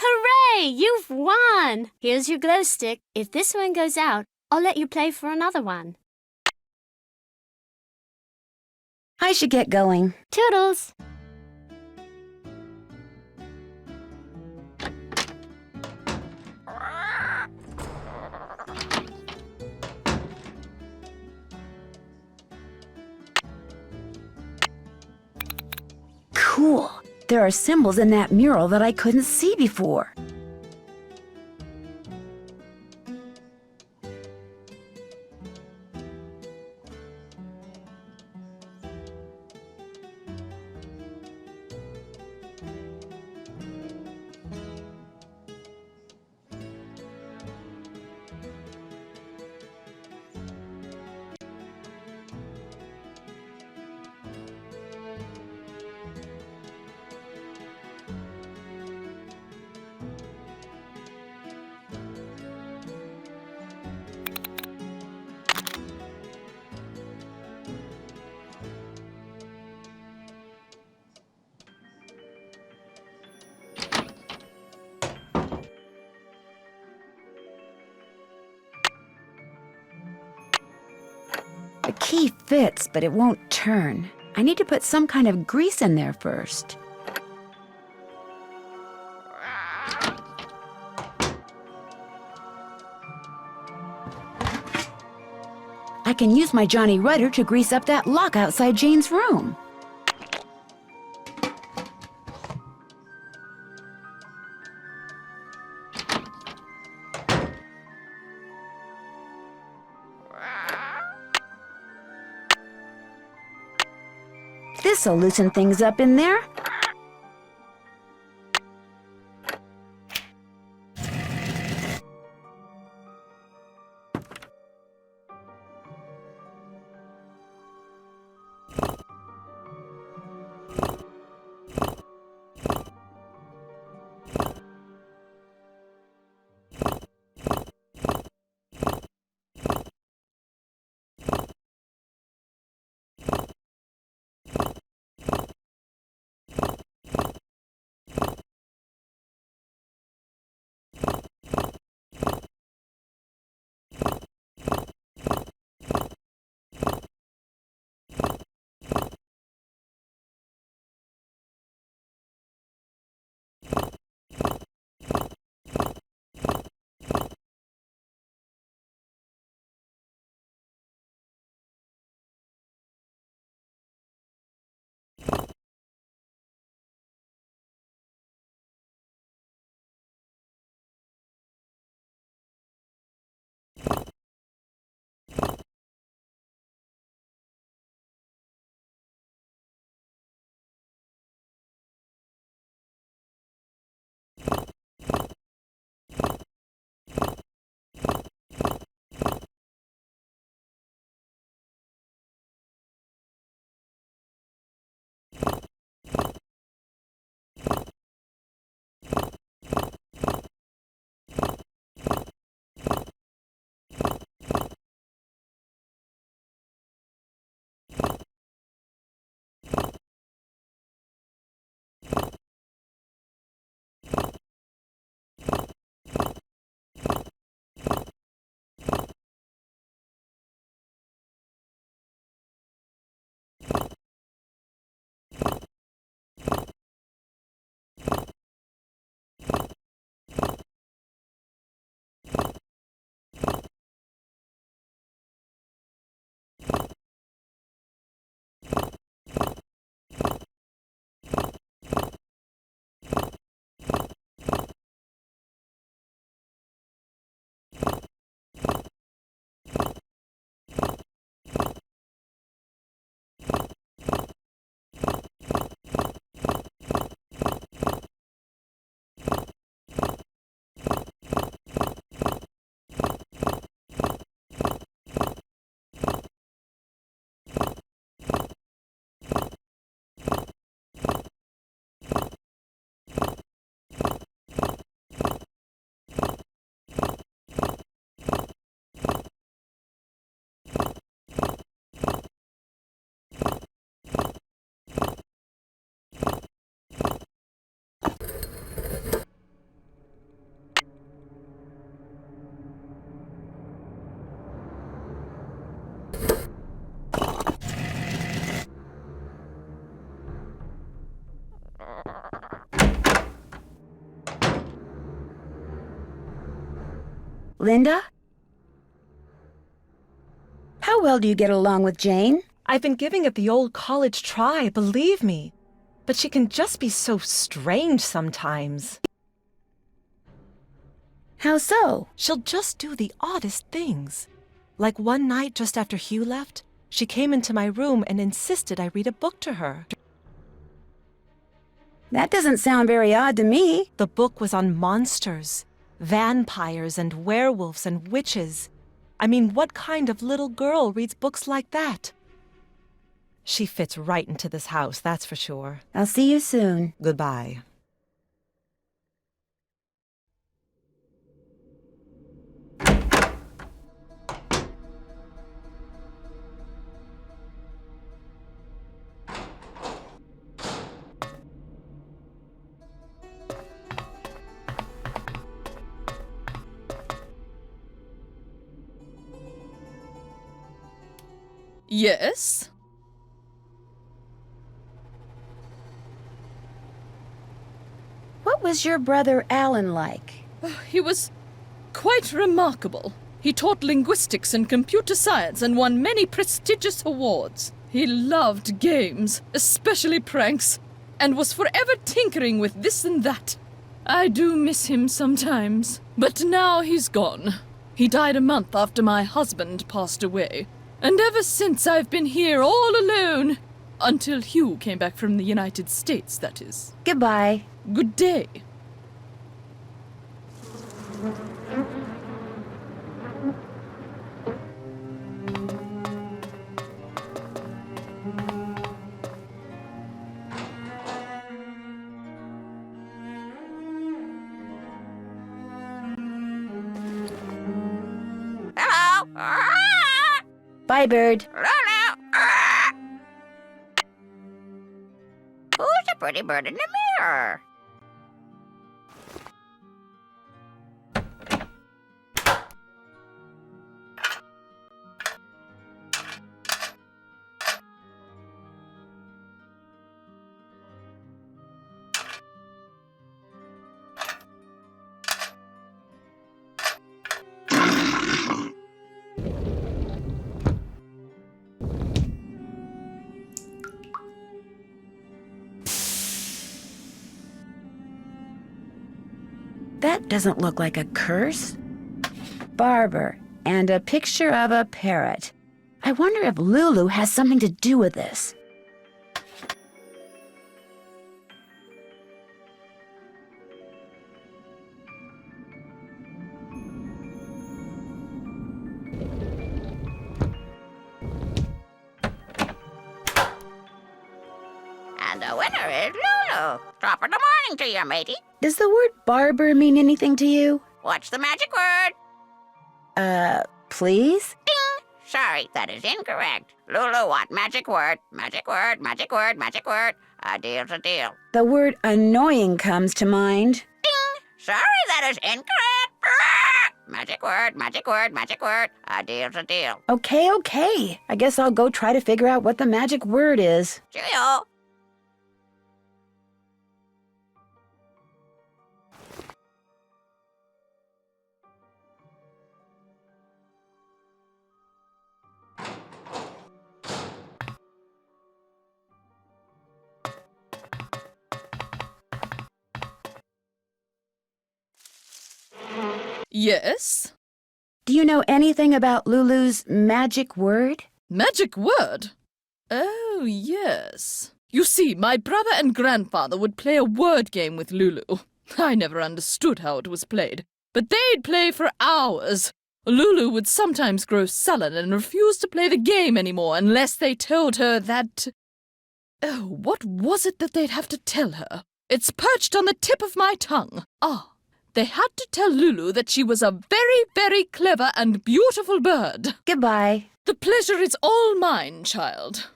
Hooray! You've won! Here's your glow stick. If this one goes out, I'll let you play for another one. I should get going. Toodles! Cool. There are symbols in that mural that I couldn't see before. The key fits, but it won't turn. I need to put some kind of grease in there first. I can use my Johnny Rudder to grease up that lock outside Jane's room. This'll loosen things up in there. Linda? How well do you get along with Jane? I've been giving it the old college try, believe me. But she can just be so strange sometimes. How so? She'll just do the oddest things. Like one night just after Hugh left, she came into my room and insisted I read a book to her. That doesn't sound very odd to me. The book was on monsters, vampires and werewolves and witches. I mean, what kind of little girl reads books like that? She fits right into this house, that's for sure. I'll see you soon. Goodbye. Yes? What was your brother Alan like? He was quite remarkable. He taught linguistics and computer science and won many prestigious awards. He loved games, especially pranks, and was forever tinkering with this and that. I do miss him sometimes, but now he's gone. He died a month after my husband passed away, and ever since I've been here all alone. Until Hugh came back from the United States, that is. Goodbye. Good day. Hello? Bye, Bird. Lulu? Who's the pretty bird in the mirror? That doesn't look like a curse. Barber, and a picture of a parrot. I wonder if Lulu has something to do with this. And the winner is Lulu. Top of the morning to you, matey. Does the word barber mean anything to you? What's the magic word? Please? Ding! Sorry, that is incorrect. Lulu, what magic word? Magic word, magic word, magic word. A deal's a deal. The word annoying comes to mind. Ding! Sorry, that is incorrect. Magic word, magic word, magic word. A deal's a deal. Okay. I guess I'll go try to figure out what the magic word is. Cheerio. Yes? Do you know anything about Lulu's magic word? Magic word? Oh, yes. You see, my brother and grandfather would play a word game with Lulu. I never understood how it was played, but they'd play for hours. Lulu would sometimes grow sullen and refuse to play the game anymore unless they told her that... Oh, what was it that they'd have to tell her? It's perched on the tip of my tongue. They had to tell Lulu that she was a very, very clever and beautiful bird. Goodbye. The pleasure is all mine, child.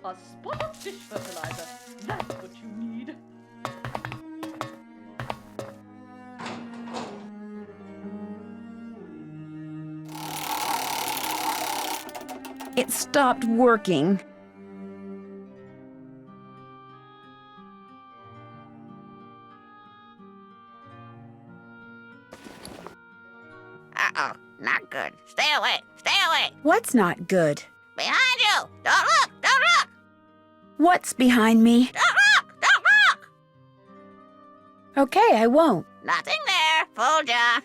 A spot of fish fertilizer. That's what you need. It stopped working. Stay away! Stay away! What's not good? Behind you! Don't look! Don't look! What's behind me? Don't look! Don't look! Okay, I won't. Nothing there. Fooled ya.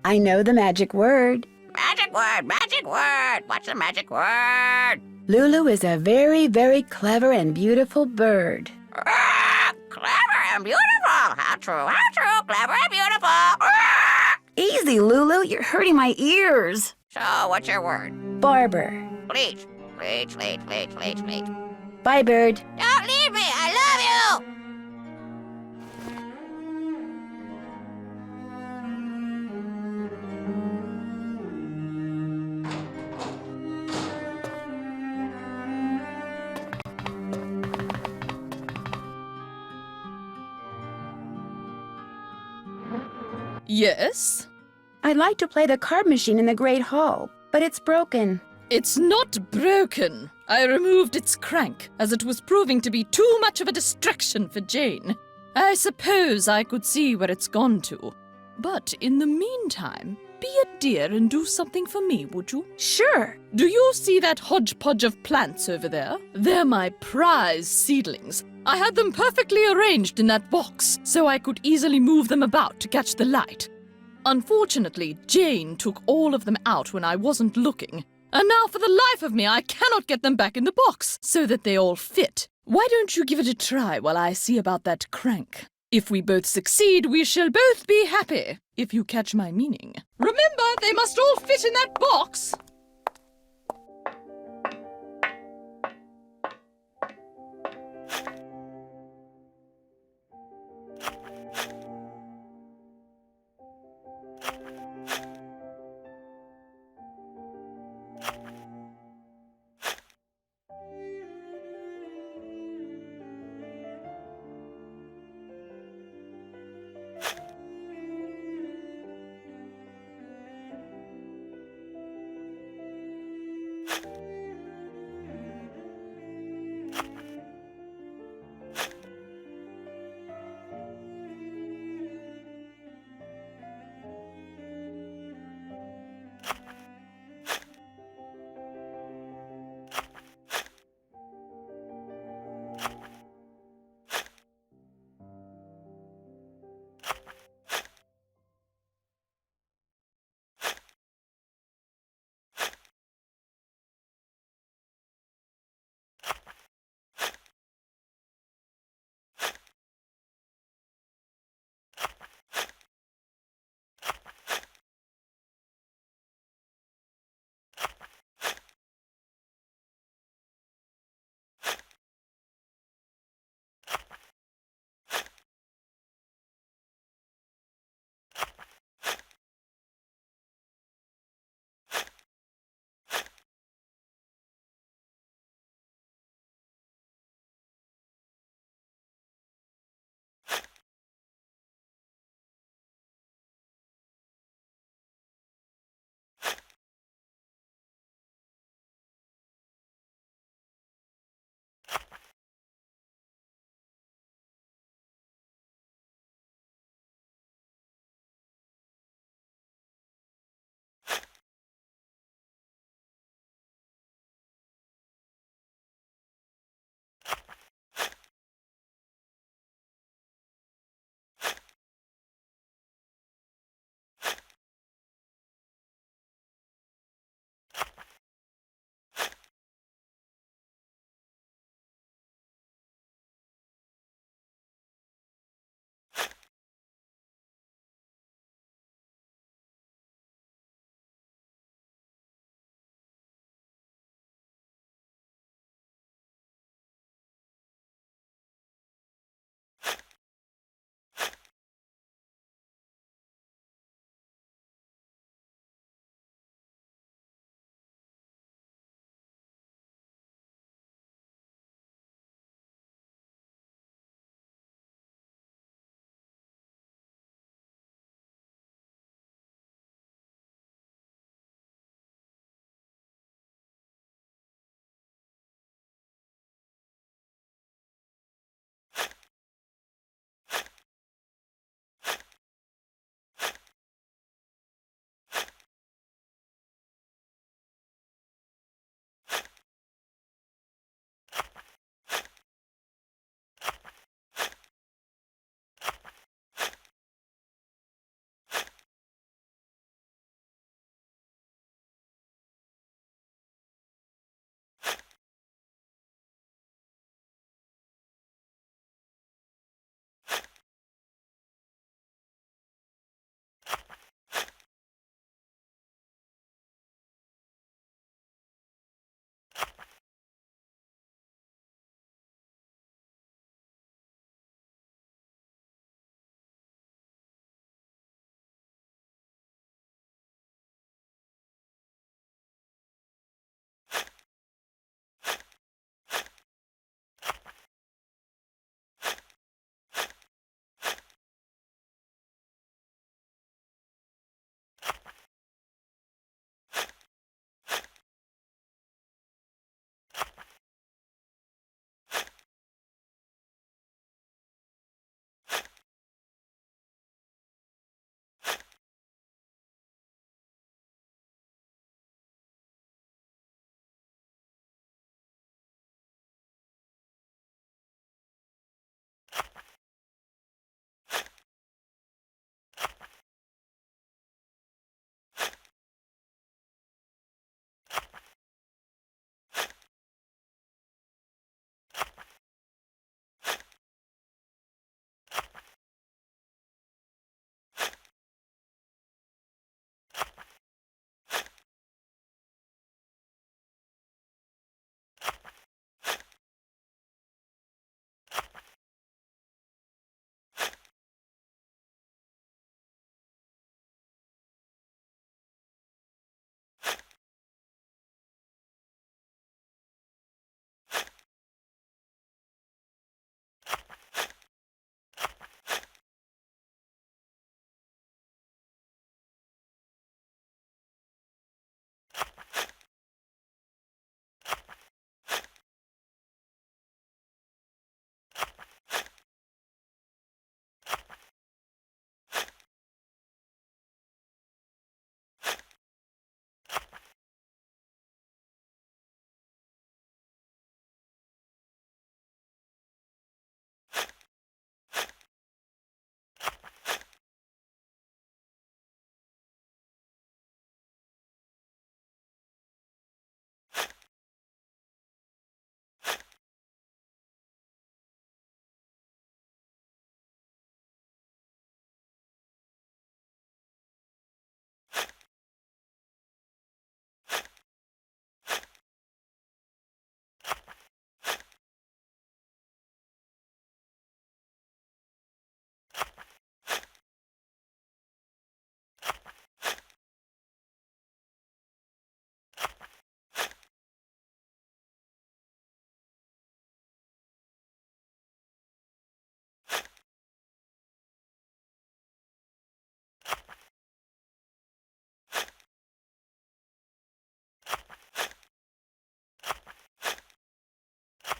I know the magic word. Magic word! Magic word! What's the magic word? Lulu is a very, very clever and beautiful bird. Clever and beautiful! How true, how true! Clever and beautiful! Easy, Lulu, you're hurting my ears. So, what's your word? Barber. Bleach. Bleach, bleach, bleach, bleach, bleach. Bye, bird. Don't leave me! I love you! Yes? I'd like to play the card machine in the Great Hall, but it's broken. It's not broken. I removed its crank, as it was proving to be too much of a distraction for Jane. I suppose I could see where it's gone to. But in the meantime, be a dear and do something for me, would you? Sure. Do you see that hodgepodge of plants over there? They're my prize seedlings. I had them perfectly arranged in that box, so I could easily move them about to catch the light. Unfortunately, Jane took all of them out when I wasn't looking. And now for the life of me, I cannot get them back in the box, so that they all fit. Why don't you give it a try while I see about that crank? If we both succeed, we shall both be happy, if you catch my meaning. Remember, they must all fit in that box!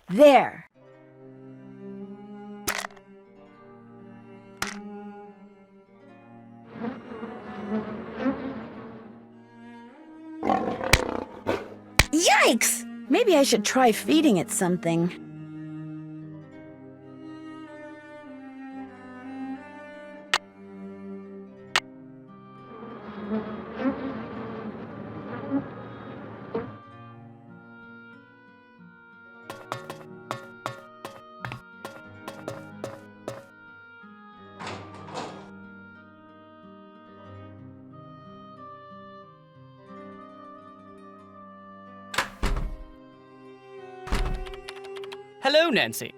There! Yikes! Maybe I should try feeding it something. Hello, Nancy.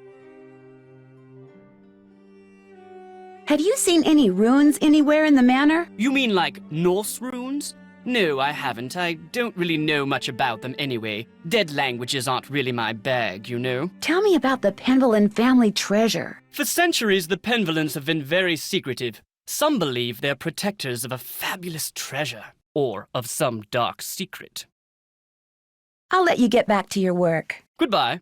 Have you seen any runes anywhere in the manor? You mean like Norse runes? No, I haven't. I don't really know much about them anyway. Dead languages aren't really my bag, you know? Tell me about the Penvellyn family treasure. For centuries, the Penvellyns have been very secretive. Some believe they're protectors of a fabulous treasure, or of some dark secret. I'll let you get back to your work. Goodbye.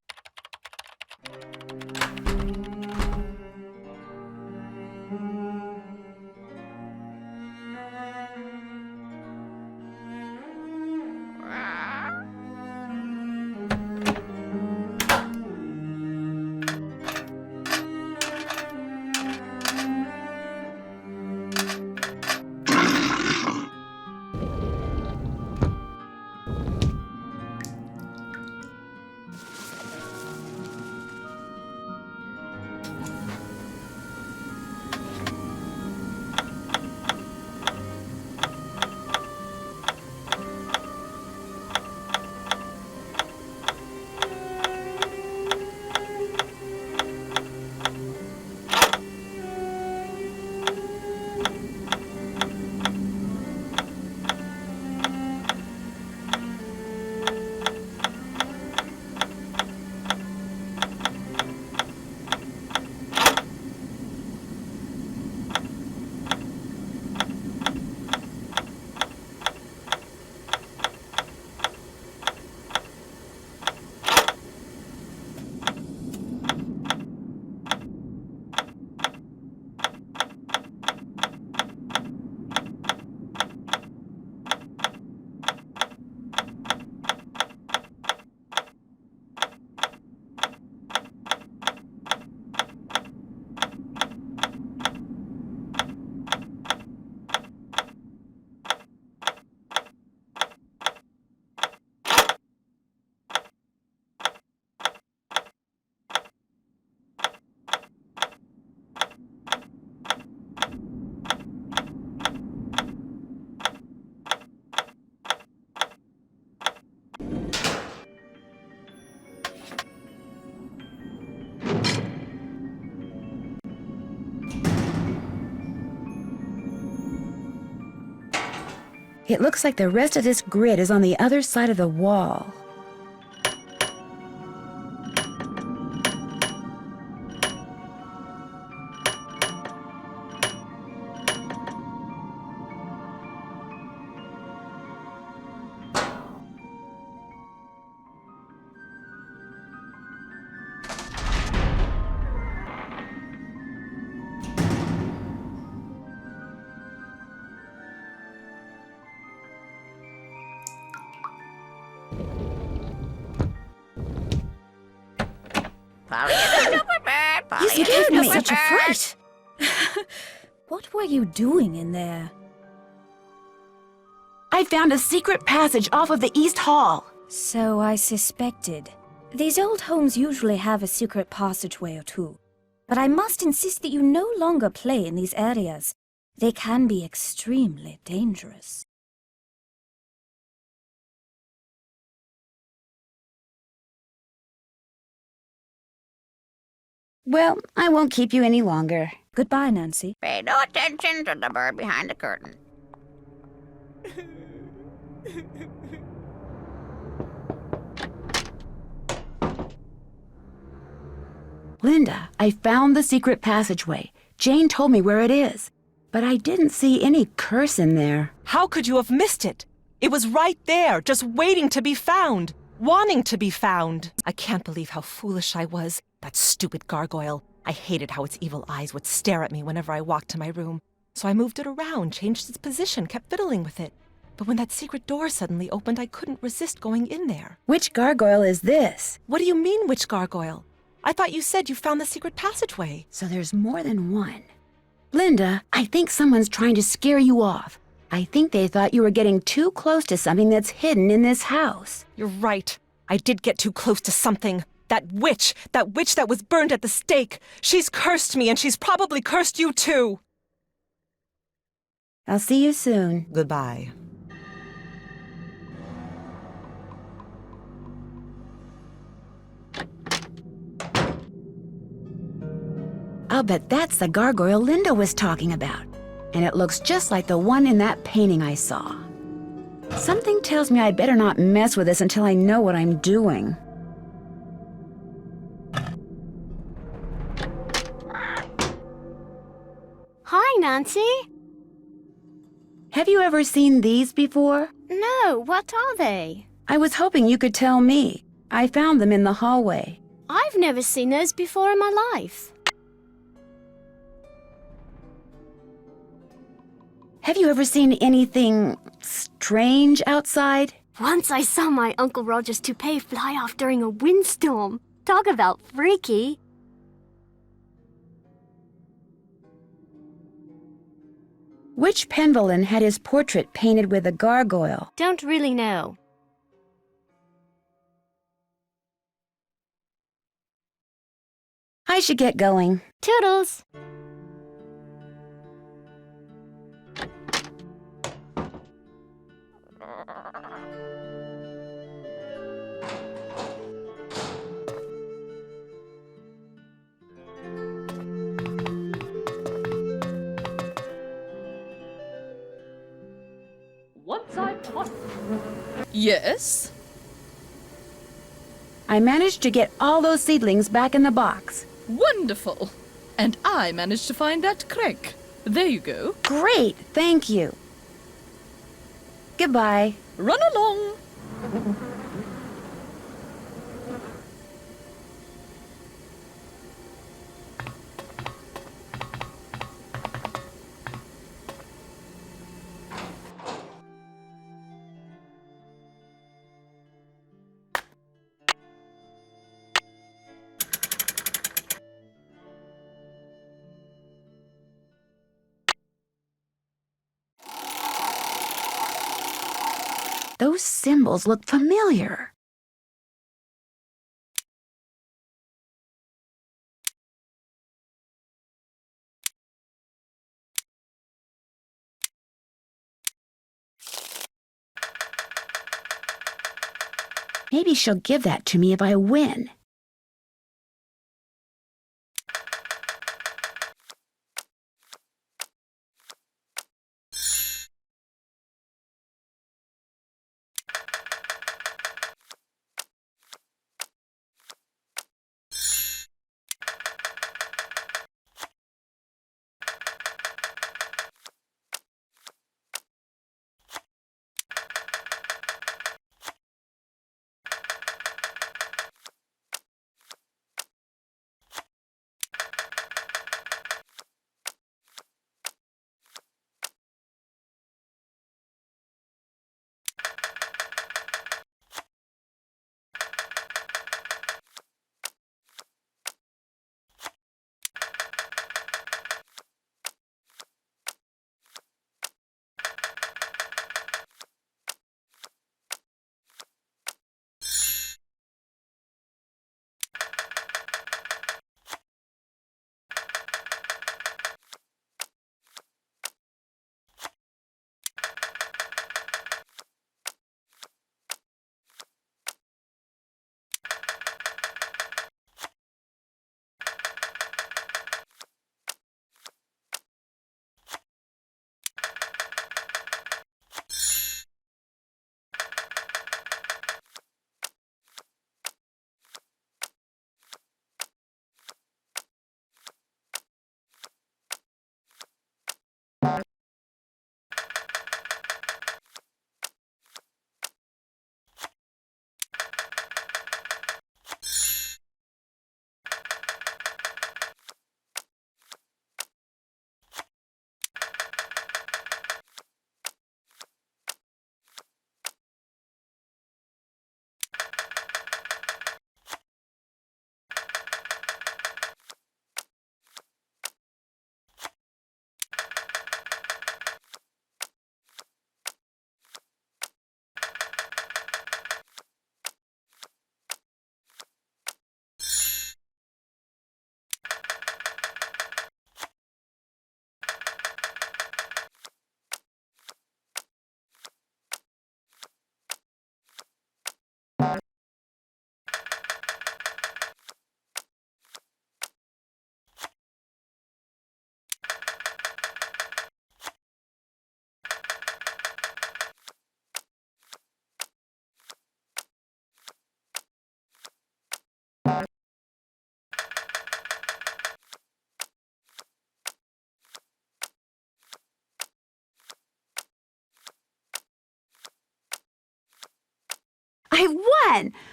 It looks like the rest of this grid is on the other side of the wall. You gave me such a fright! What were you doing in there? I found a secret passage off of the East Hall. So I suspected. These old homes usually have a secret passageway or two. But I must insist that you no longer play in these areas. They can be extremely dangerous. Well, I won't keep you any longer. Goodbye, Nancy. Pay no attention to the bird behind the curtain. Linda, I found the secret passageway. Jane told me where it is. But I didn't see any curse in there. How could you have missed it? It was right there, just waiting to be found. Wanting to be found. I can't believe how foolish I was. That stupid gargoyle. I hated how its evil eyes would stare at me whenever I walked to my room. So I moved it around, changed its position, kept fiddling with it. But when that secret door suddenly opened, I couldn't resist going in there. Which gargoyle is this? What do you mean, which gargoyle? I thought you said you found the secret passageway. So there's more than one. Linda, I think someone's trying to scare you off. I think they thought you were getting too close to something that's hidden in this house. You're right. I did get too close to something. That witch that was burned at the stake. She's cursed me, and she's probably cursed you too. I'll see you soon. Goodbye. I'll bet that's the gargoyle Linda was talking about. And it looks just like the one in that painting I saw. Something tells me I'd better not mess with this until I know what I'm doing. Hi, Nancy. Have you ever seen these before? No, what are they? I was hoping you could tell me. I found them in the hallway. I've never seen those before in my life. Have you ever seen anything strange outside? Once I saw my Uncle Roger's toupee fly off during a windstorm. Talk about freaky. Which Penvellyn had his portrait painted with a gargoyle? Don't really know. I should get going. Toodles! Yes? I managed to get all those seedlings back in the box. Wonderful. And I managed to find that crank. There you go. Great, thank you. Goodbye. Run along. Those symbols look familiar. Maybe she'll give that to me if I win.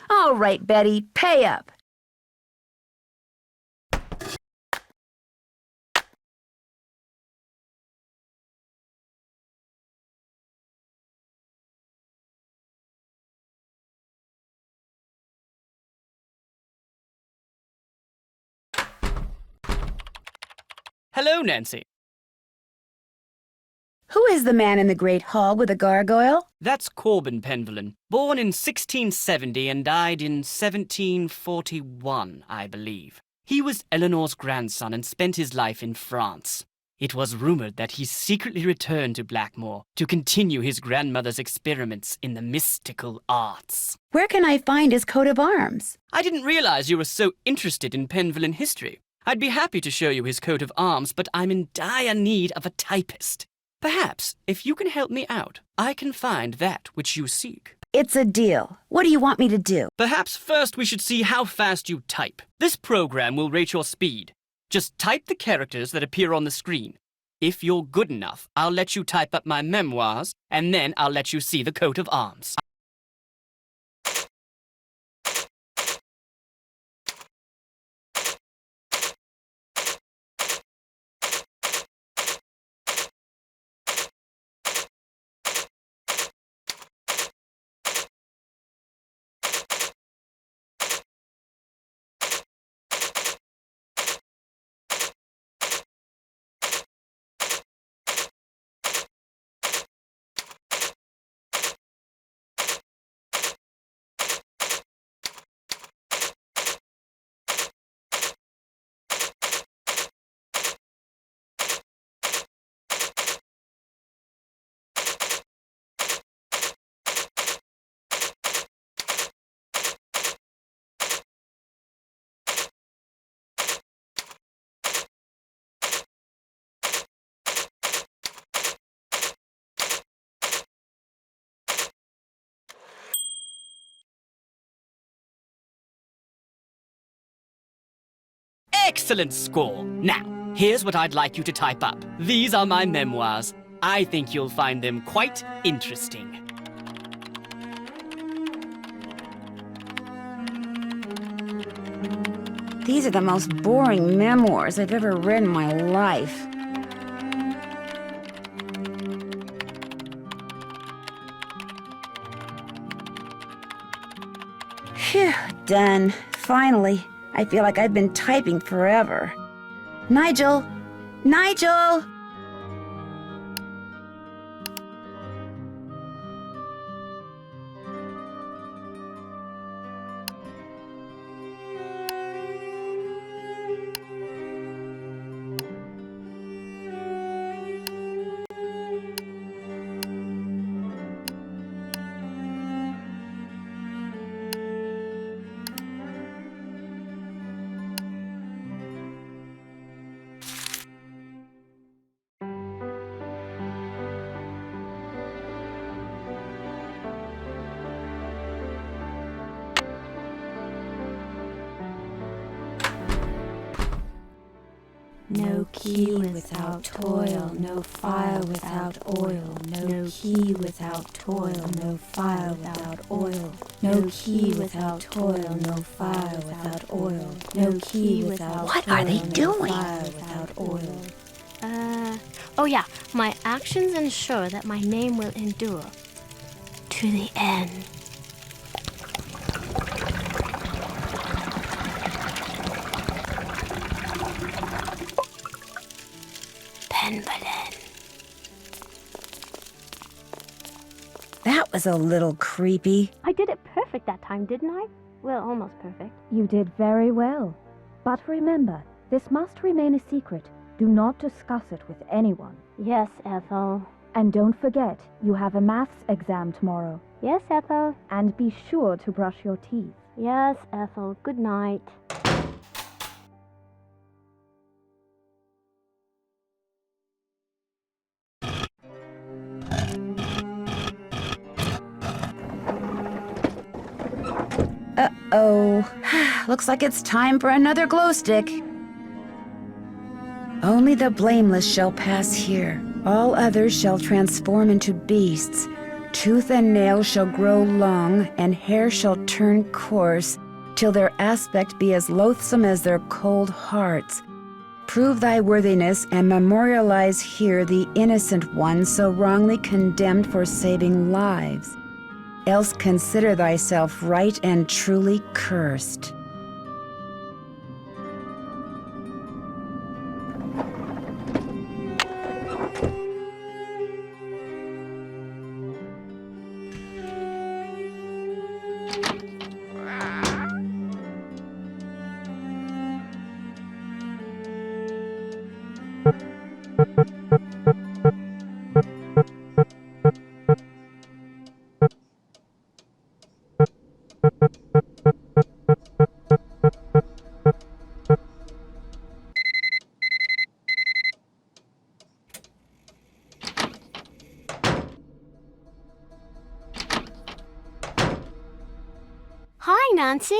All right, Betty, pay up. Hello, Nancy. Who is the man in the great hall with the gargoyle? That's Corbin Penvellyn, born in 1670 and died in 1741, I believe. He was Eleanor's grandson and spent his life in France. It was rumored that he secretly returned to Blackmoor to continue his grandmother's experiments in the mystical arts. Where can I find his coat of arms? I didn't realize you were so interested in Penvellyn history. I'd be happy to show you his coat of arms, but I'm in dire need of a typist. Perhaps, if you can help me out, I can find that which you seek. It's a deal. What do you want me to do? Perhaps first we should see how fast you type. This program will rate your speed. Just type the characters that appear on the screen. If you're good enough, I'll let you type up my memoirs, and then I'll let you see the coat of arms. Excellent score! Now, here's what I'd like you to type up. These are my memoirs. I think you'll find them quite interesting. These are the most boring memoirs I've ever read in my life. Phew, done. Finally. I feel like I've been typing forever. Nigel! Nigel! No key without toil, no fire without oil. No key without toil, no fire without oil. No key without toil, no fire without oil. No key without What are they doing? No fire without oil. Oh yeah, my actions ensure that my name will endure to the end. Penvellyn. That was a little creepy. I did it perfect that time, didn't I? Well, almost perfect. You did very well. But remember, this must remain a secret. Do not discuss it with anyone. Yes, Ethel. And don't forget, you have a maths exam tomorrow. Yes, Ethel. And be sure to brush your teeth. Yes, Ethel. Good night. Uh-oh. Looks like it's time for another glow stick. Only the blameless shall pass here. All others shall transform into beasts. Tooth and nail shall grow long, and hair shall turn coarse, till their aspect be as loathsome as their cold hearts. Prove thy worthiness, and memorialize here the innocent one so wrongly condemned for saving lives. Else consider thyself right and truly cursed. Hi, Nancy.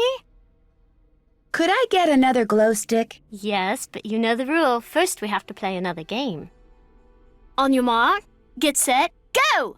Could I get another glow stick? Yes, but you know the rule. First, we have to play another game. On your mark, get set, go!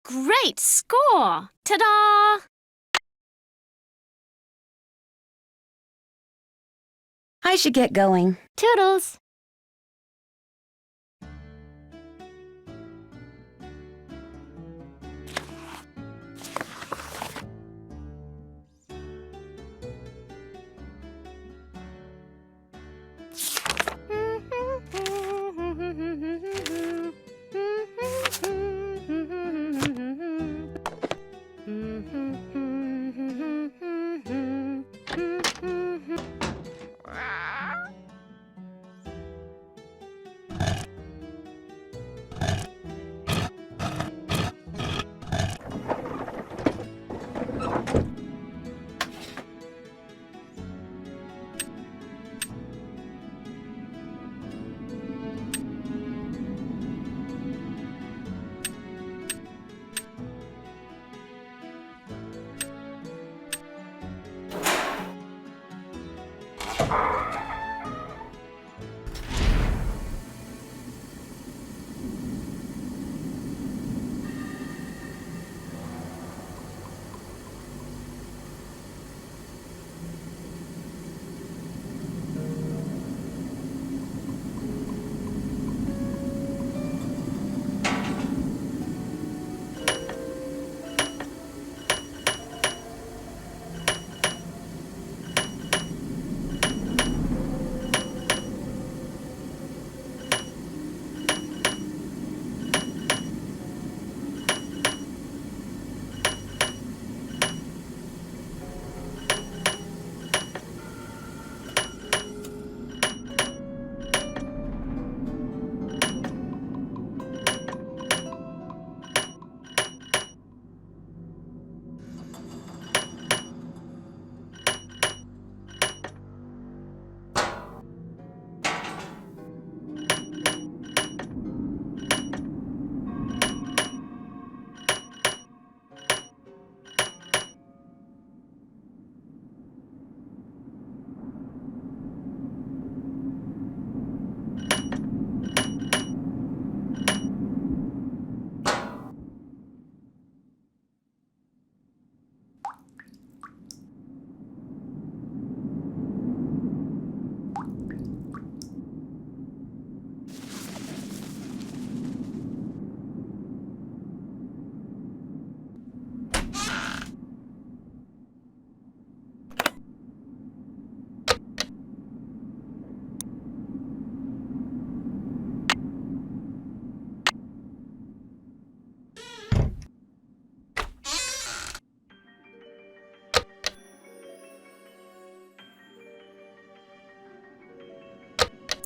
Great score! Ta-da! I should get going. Toodles!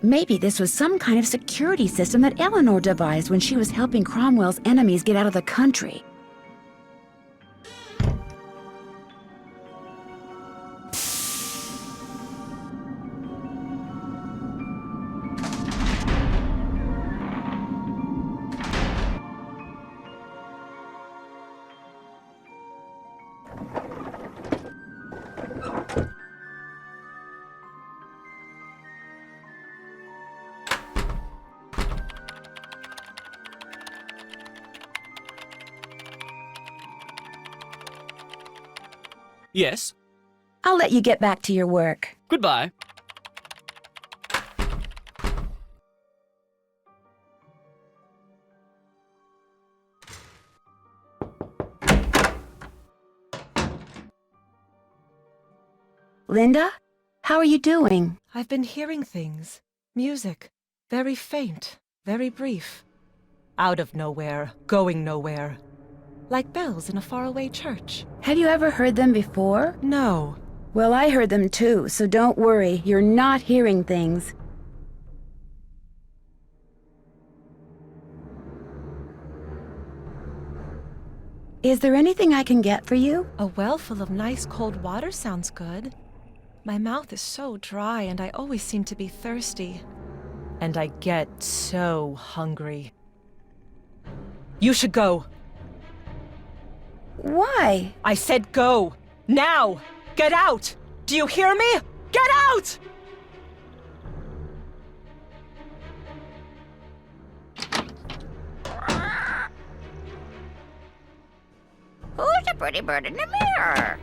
Maybe this was some kind of security system that Eleanor devised when she was helping Cromwell's enemies get out of the country. Yes? I'll let you get back to your work. Goodbye. Linda, how are you doing? I've been hearing things. Music. Very faint. Very brief. Out of nowhere. Going nowhere. Like bells in a faraway church. Have you ever heard them before? No. Well, I heard them too, so don't worry. You're not hearing things. Is there anything I can get for you? A well full of nice cold water sounds good. My mouth is so dry and I always seem to be thirsty. And I get so hungry. You should go. Why? I said go! Now! Get out! Do you hear me? Get out! Who's the pretty bird in the mirror?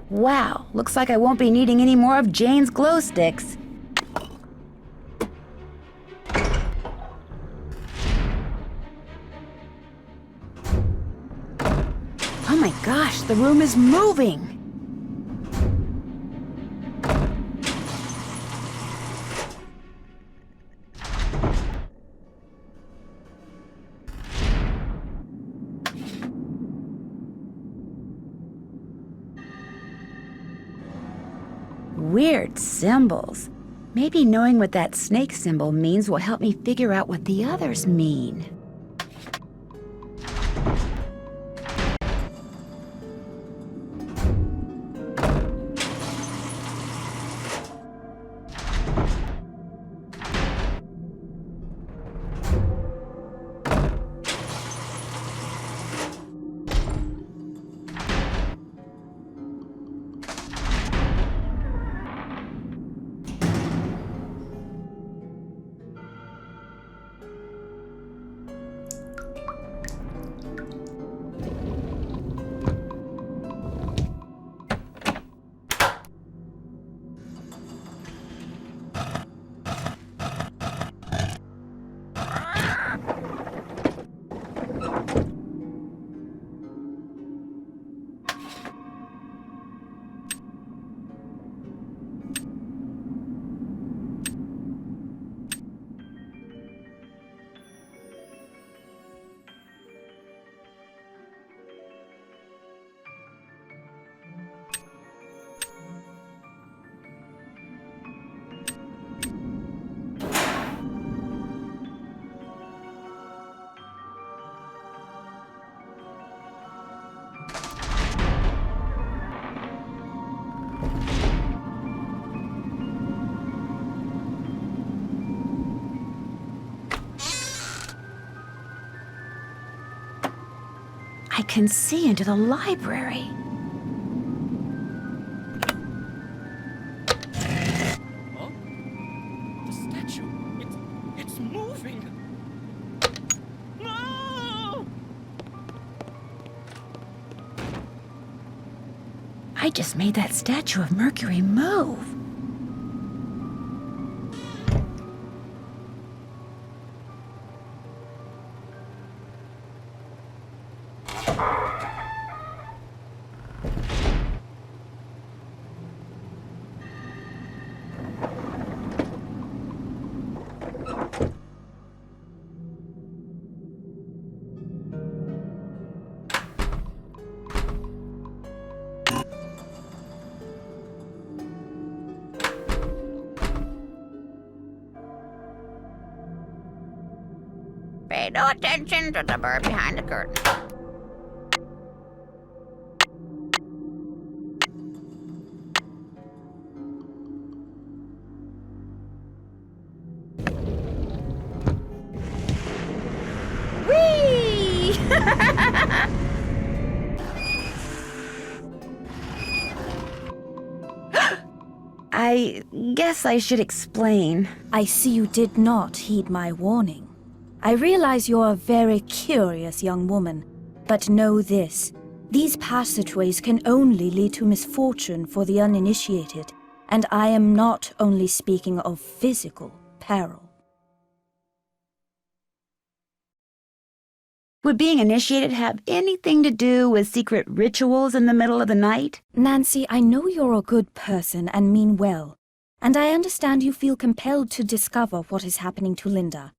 Wow, looks like I won't be needing any more of Jane's glow sticks. Oh my gosh, the room is moving! Weird symbols. Maybe knowing what that snake symbol means will help me figure out what the others mean. I can see into the library. Huh? The statue. I just made that statue of Mercury move. Pay no attention to the bird behind the curtain. Whee! I guess I should explain. I see you did not heed my warning. I realize you're a very curious young woman, but know this. These passageways can only lead to misfortune for the uninitiated, and I am not only speaking of physical peril. Would being initiated have anything to do with secret rituals in the middle of the night? Nancy, I know you're a good person and mean well, and I understand you feel compelled to discover what is happening to Linda.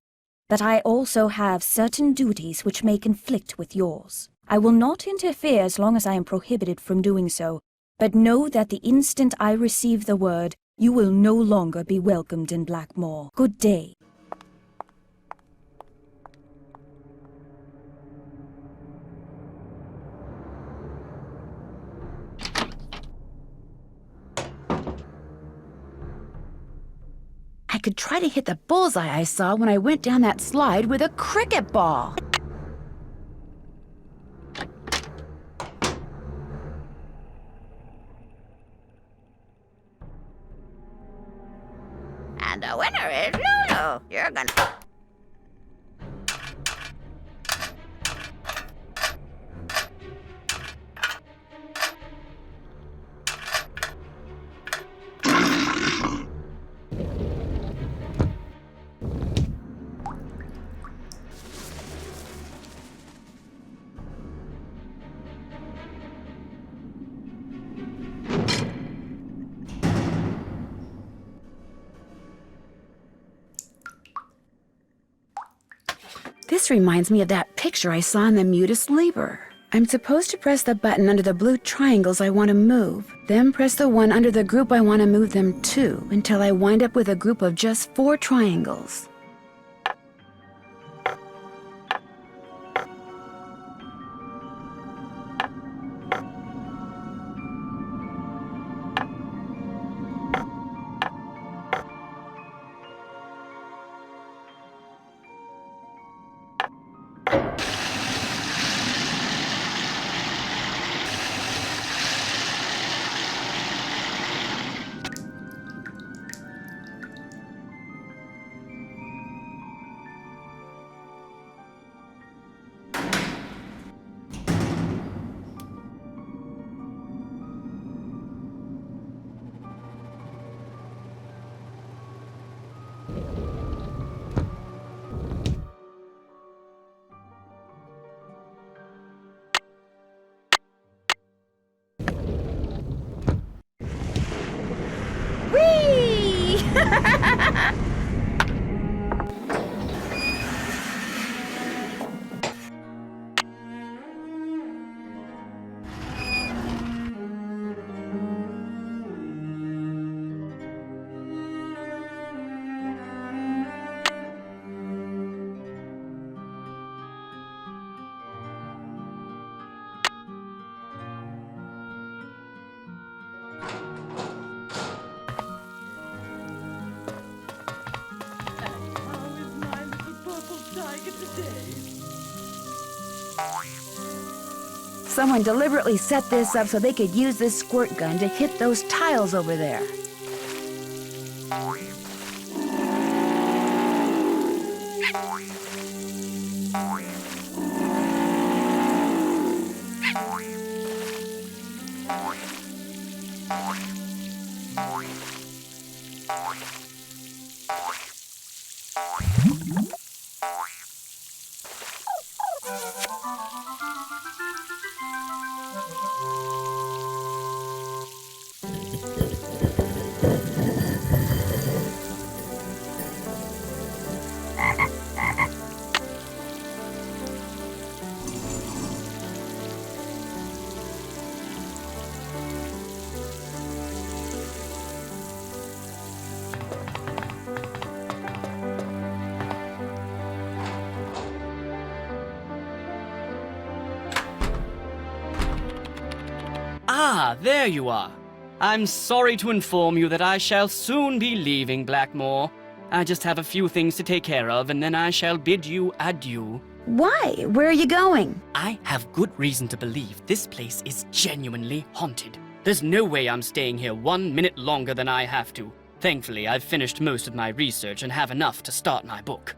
But I also have certain duties which may conflict with yours. I will not interfere as long as I am prohibited from doing so, but know that the instant I receive the word, you will no longer be welcomed in Blackmoor. Good day. I could try to hit the bullseye I saw when I went down that slide with a cricket ball. And the winner is Lulu. You're gonna... This reminds me of that picture I saw in the Mutus Liber. I'm supposed to press the button under the blue triangles I want to move, then press the one under the group I want to move them to, until I wind up with a group of just 4 triangles. Someone deliberately set this up so they could use this squirt gun to hit those tiles over there. Ah, there you are. I'm sorry to inform you that I shall soon be leaving Blackmoor. I just have a few things to take care of, and then I shall bid you adieu. Why? Where are you going? I have good reason to believe this place is genuinely haunted. There's no way I'm staying here 1 minute longer than I have to. Thankfully, I've finished most of my research and have enough to start my book.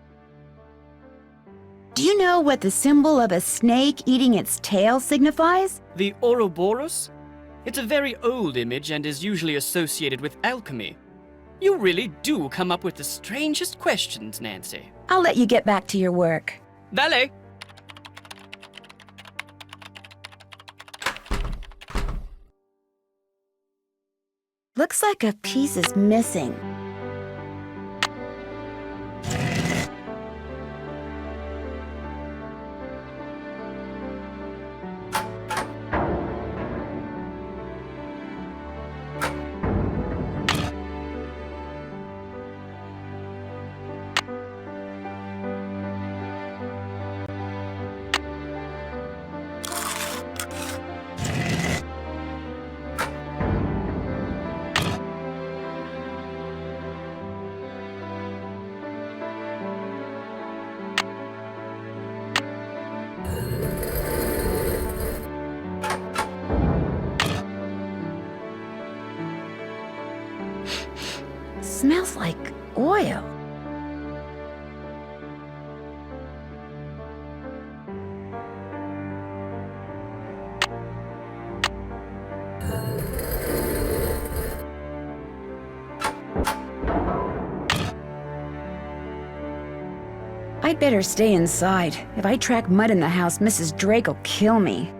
Do you know what the symbol of a snake eating its tail signifies? The Ouroboros? It's a very old image and is usually associated with alchemy. You really do come up with the strangest questions, Nancy. I'll let you get back to your work. Valet! Looks like a piece is missing. Smells like oil. I'd better stay inside. If I track mud in the house, Mrs. Drake will kill me.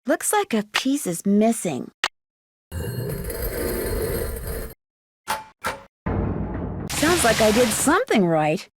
Looks like a piece is missing. Sounds like I did something right.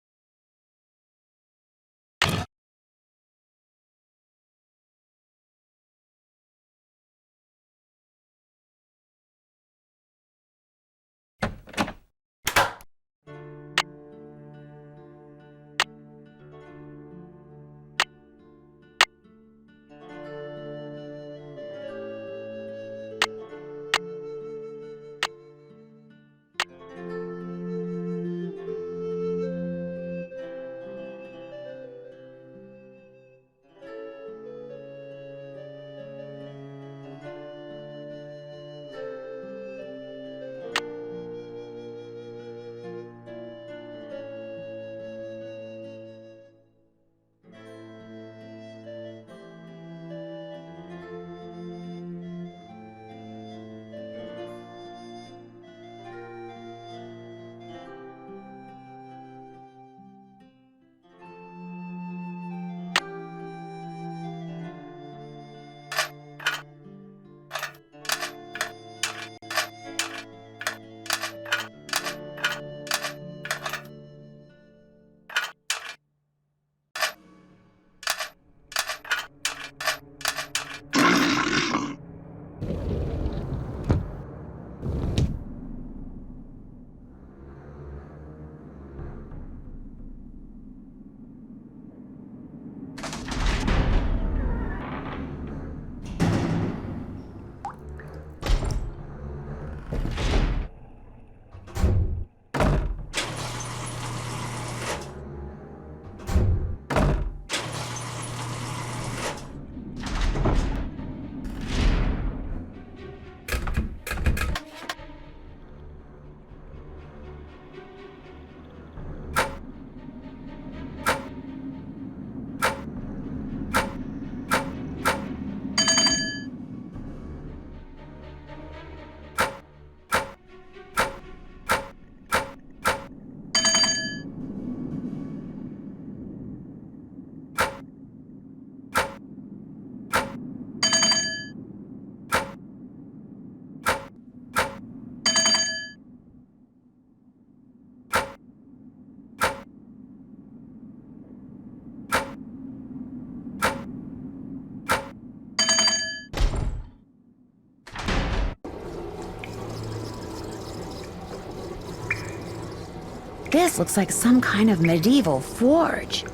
This looks like some kind of medieval forge.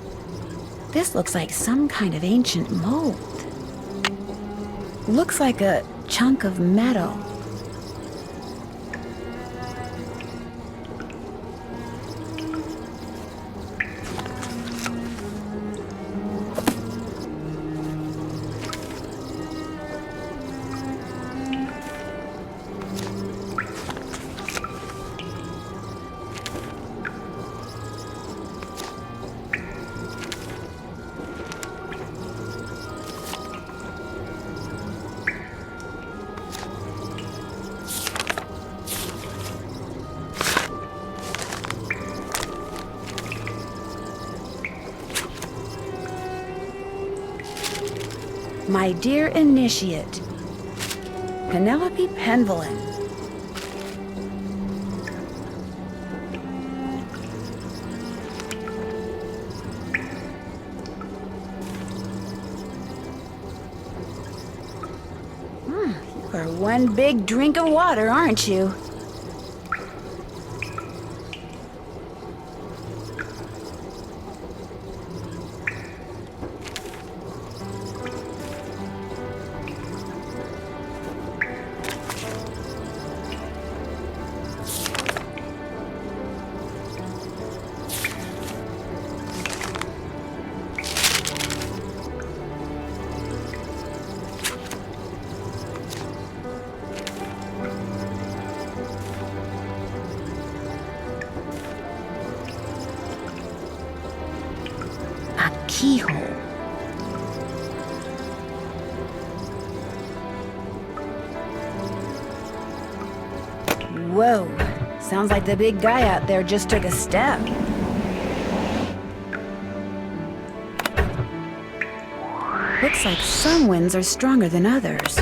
This looks like some kind of ancient mold. Looks like a chunk of metal. My dear initiate, Penelope Penvellyn. You are one big drink of water, aren't you? Keyhole. Whoa, sounds like the big guy out there just took a step. Looks like some winds are stronger than others.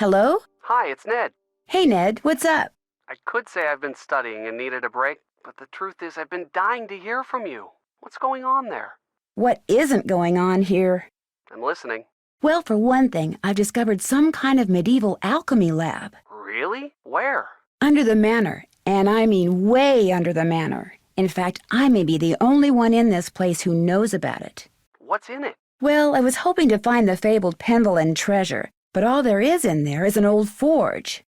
Hello? Hi, it's Ned. Hey, Ned, what's up? I could say I've been studying and needed a break, but the truth is I've been dying to hear from you. What's going on there? What isn't going on here? I'm listening. Well, for one thing, I've discovered some kind of medieval alchemy lab. Really? Where? Under the manor, and I mean way under the manor. In fact, I may be the only one in this place who knows about it. What's in it? Well, I was hoping to find the fabled Penvellyn treasure, but all there is in there is an old forge.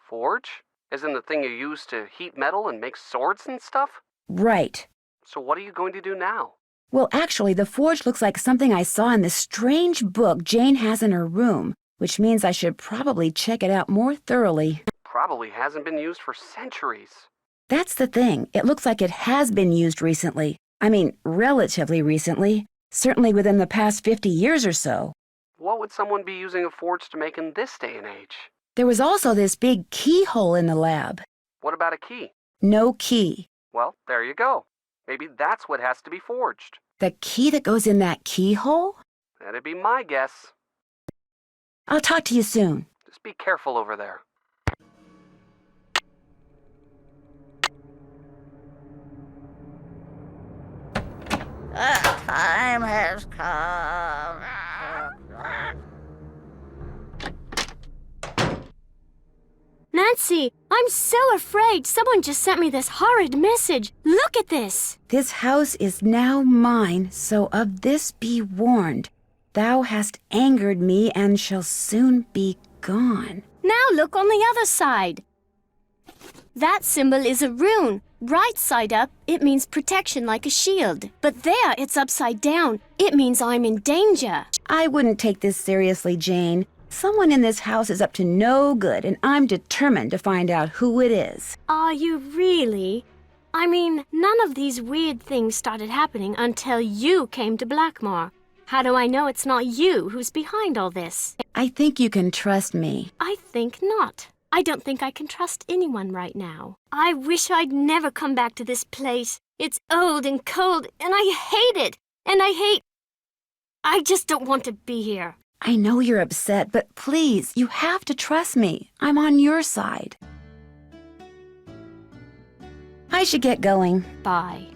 Forge? Isn't the thing you use to heat metal and make swords and stuff? Right. So what are you going to do now? Well, actually, the forge looks like something I saw in this strange book Jane has in her room, which means I should probably check it out more thoroughly. Probably hasn't been used for centuries. That's the thing. It looks like it has been used recently. I mean, relatively recently. Certainly within the past 50 years or so. What would someone be using a forge to make in this day and age? There was also this big keyhole in the lab. What about a key? No key. Well, there you go. Maybe that's what has to be forged. The key that goes in that keyhole? That'd be my guess. I'll talk to you soon. Just be careful over there. The time has come. Nancy, I'm so afraid. Someone just sent me this horrid message. Look at this. This house is now mine, so of this be warned. Thou hast angered me and shall soon be gone. Now look on the other side. That symbol is a rune. Right side up, it means protection like a shield. But there, it's upside down. It means I'm in danger. I wouldn't take this seriously, Jane. Someone in this house is up to no good, and I'm determined to find out who it is. Are you really? I mean, none of these weird things started happening until you came to Blackmoor. How do I know it's not you who's behind all this? I think you can trust me. I think not. I don't think I can trust anyone right now. I wish I'd never come back to this place. It's old and cold, and I hate it. And I just don't want to be here. I know you're upset, but please, you have to trust me. I'm on your side. I should get going. Bye.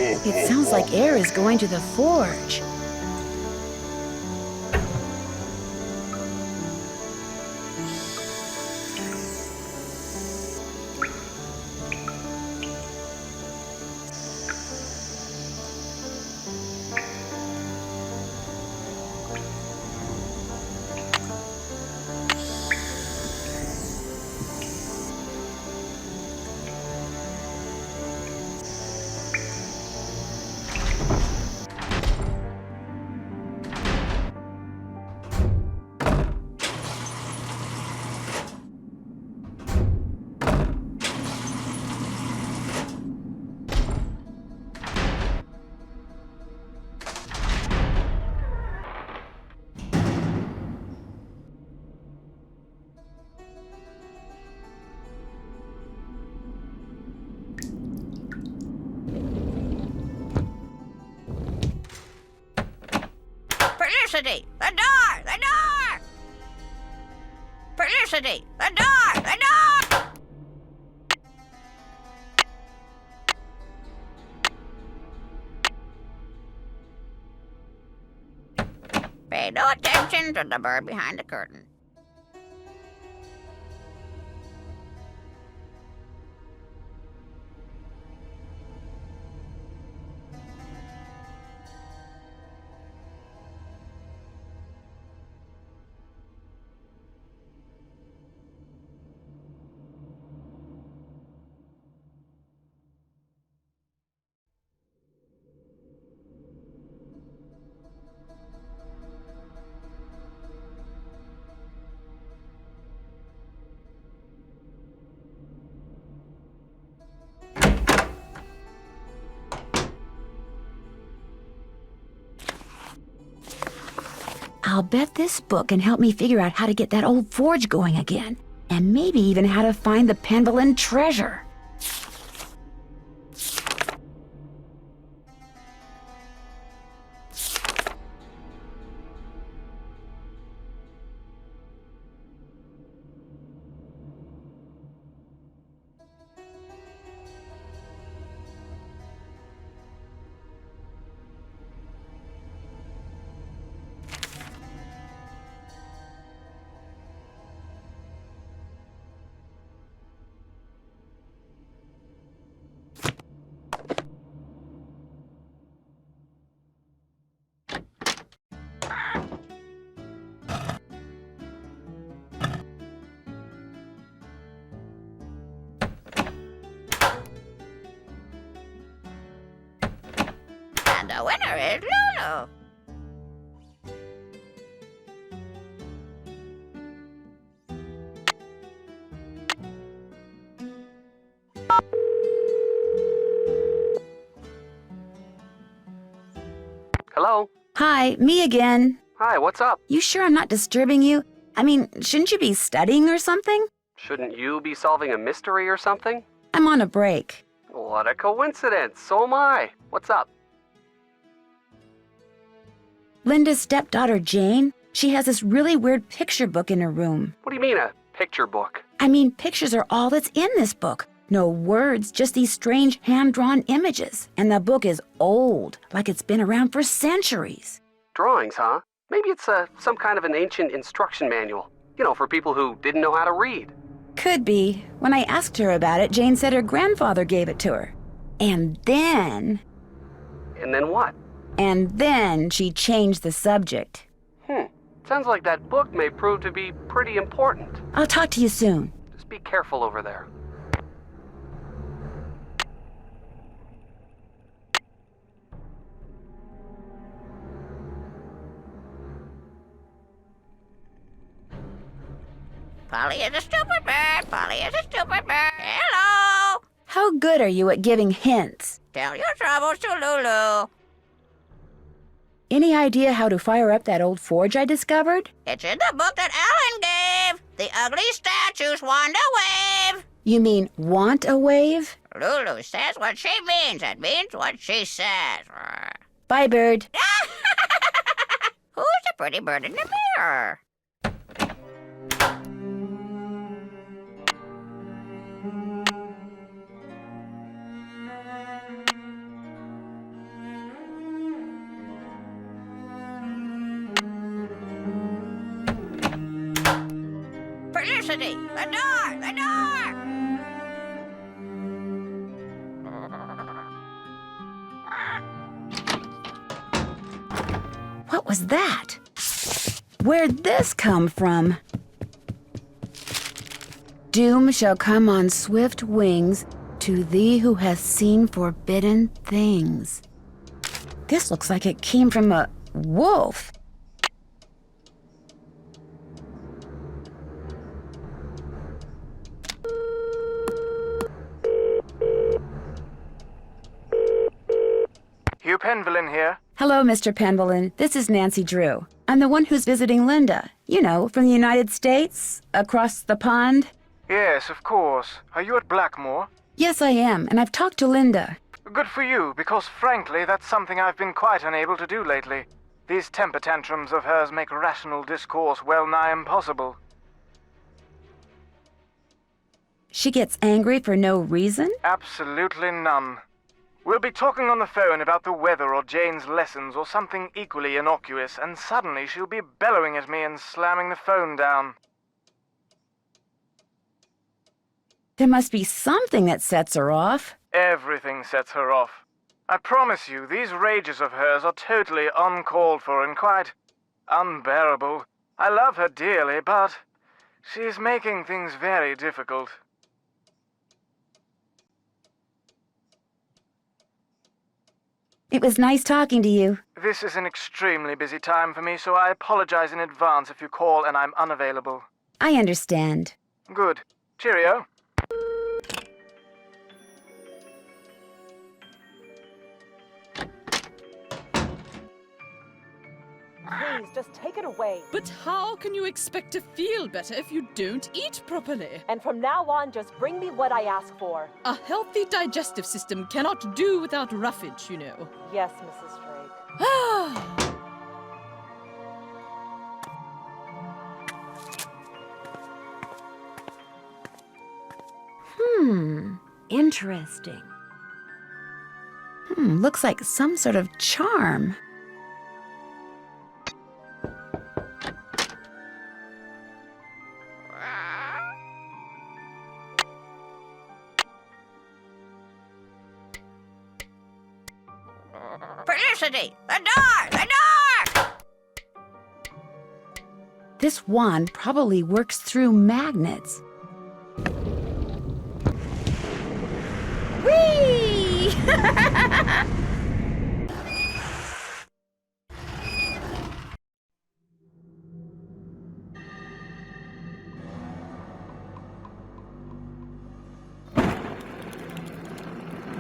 It sounds like air is going to the forge. Felicity, the door! The door! Felicity, the door! The door! Pay no attention to the bird behind the curtain. I'll bet this book can help me figure out how to get that old forge going again. And maybe even how to find the Penvellyn treasure. And the winner is Lulu. Hello? Hi, me again. Hi, what's up? You sure I'm not disturbing you? I mean, shouldn't you be studying or something? Shouldn't you be solving a mystery or something? I'm on a break. What a coincidence. So am I. What's up? Linda's stepdaughter, Jane, she has this really weird picture book in her room. What do you mean, a picture book? I mean, pictures are all that's in this book. No words, just these strange hand-drawn images. And the book is old, like it's been around for centuries. Drawings, huh? Maybe it's some kind of an ancient instruction manual. You know, for people who didn't know how to read. Could be. When I asked her about it, Jane said her grandfather gave it to her. And then what? And then she changed the subject. Sounds like that book may prove to be pretty important. I'll talk to you soon. Just be careful over there. Polly is a stupid bird. Polly is a stupid bird. Hello. How good are you at giving hints? Tell your troubles to Lulu. Any idea how to fire up that old forge I discovered? It's in the book that Alan gave. The ugly statues want a wave. You mean want a wave? Lulu says what she means. It means what she says. Bye, bird. Who's the pretty bird in the mirror? Felicity! The door! The door! What was that? Where'd this come from? Doom shall come on swift wings to thee who has seen forbidden things. This looks like it came from a wolf. Hugh Penvellyn here. Hello, Mr. Penvellyn. This is Nancy Drew. I'm the one who's visiting Linda. You know, from the United States, across the pond. Yes, of course. Are you at Blackmoor? Yes, I am, and I've talked to Linda. Good for you, because frankly, that's something I've been quite unable to do lately. These temper tantrums of hers make rational discourse well nigh impossible. She gets angry for no reason? Absolutely none. We'll be talking on the phone about the weather or Jane's lessons or something equally innocuous, and suddenly she'll be bellowing at me and slamming the phone down. There must be something that sets her off. Everything sets her off. I promise you, these rages of hers are totally uncalled for and quite unbearable. I love her dearly, but she's making things very difficult. It was nice talking to you. This is an extremely busy time for me, so I apologize in advance if you call and I'm unavailable. I understand. Good. Cheerio. Please, just take it away. But how can you expect to feel better if you don't eat properly? And from now on, just bring me what I ask for. A healthy digestive system cannot do without roughage, you know. Yes, Mrs. Drake. Ah! Interesting. Looks like some sort of charm. Felicity! The door! The door! This wand probably works through magnets. Whee!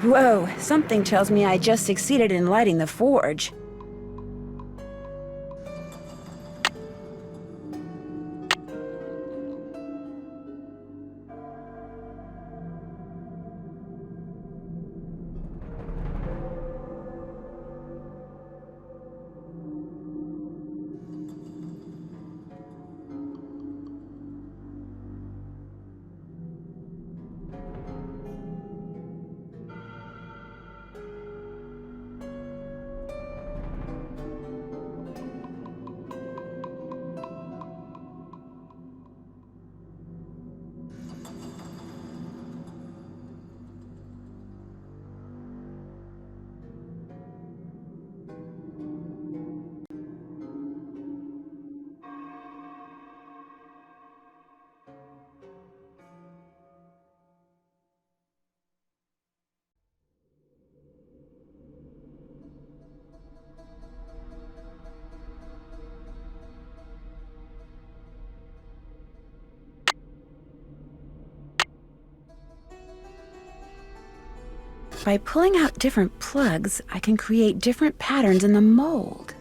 Whoa, something tells me I just succeeded in lighting the forge. By pulling out different plugs, I can create different patterns in the mold.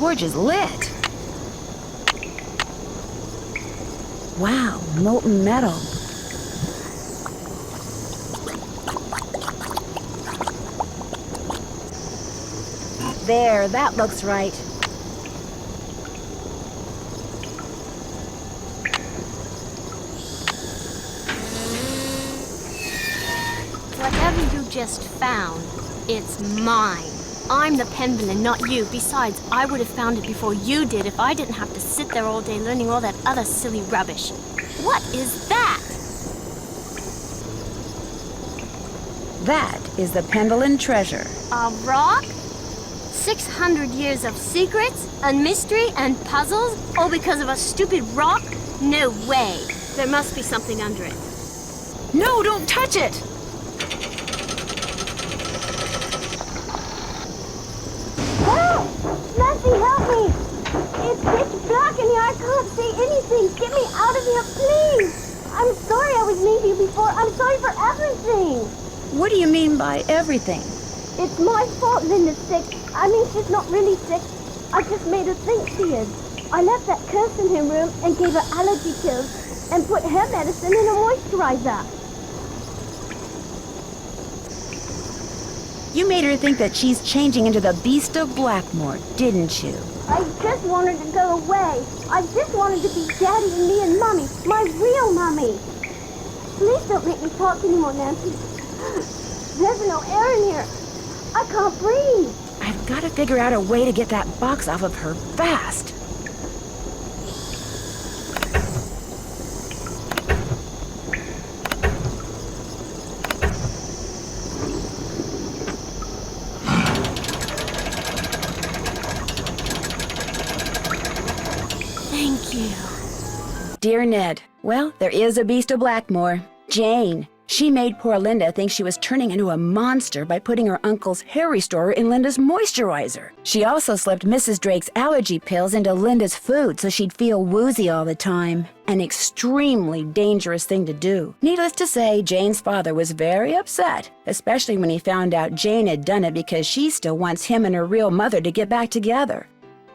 torch is lit. Wow, molten metal. There, that looks right. Whatever you just found, it's mine. I'm the Penvellyn, not you. Besides, I would have found it before you did if I didn't have to sit there all day learning all that other silly rubbish. What is that? That is the Penvellyn treasure. A rock? 600 years of secrets and mystery and puzzles, all because of a stupid rock? No way. There must be something under it. No, don't touch it! Help! Nancy, help me! It's pitch black in here. I can't see anything. Get me out of here, please! I'm sorry I was mean to you before. I'm sorry for everything. What do you mean by everything? It's my fault Linda's sick. I mean, she's not really sick. I just made her think she is. I left that curse in her room and gave her allergy pills and put her medicine in a moisturizer. You made her think that she's changing into the Beast of Blackmoor, didn't you? I just wanted to go away. I just wanted to be Daddy and me and Mommy, my real Mommy. Please don't make me talk anymore, Nancy. There's no air in here. I can't breathe. I've got to figure out a way to get that box off of her fast. Thank you. Dear Ned, well, there is a Beast of Blackmoor. Jane. She made poor Linda think she was turning into a monster by putting her uncle's hair restorer in Linda's moisturizer. She also slipped Mrs. Drake's allergy pills into Linda's food so she'd feel woozy all the time. An extremely dangerous thing to do. Needless to say, Jane's father was very upset, especially when he found out Jane had done it because she still wants him and her real mother to get back together.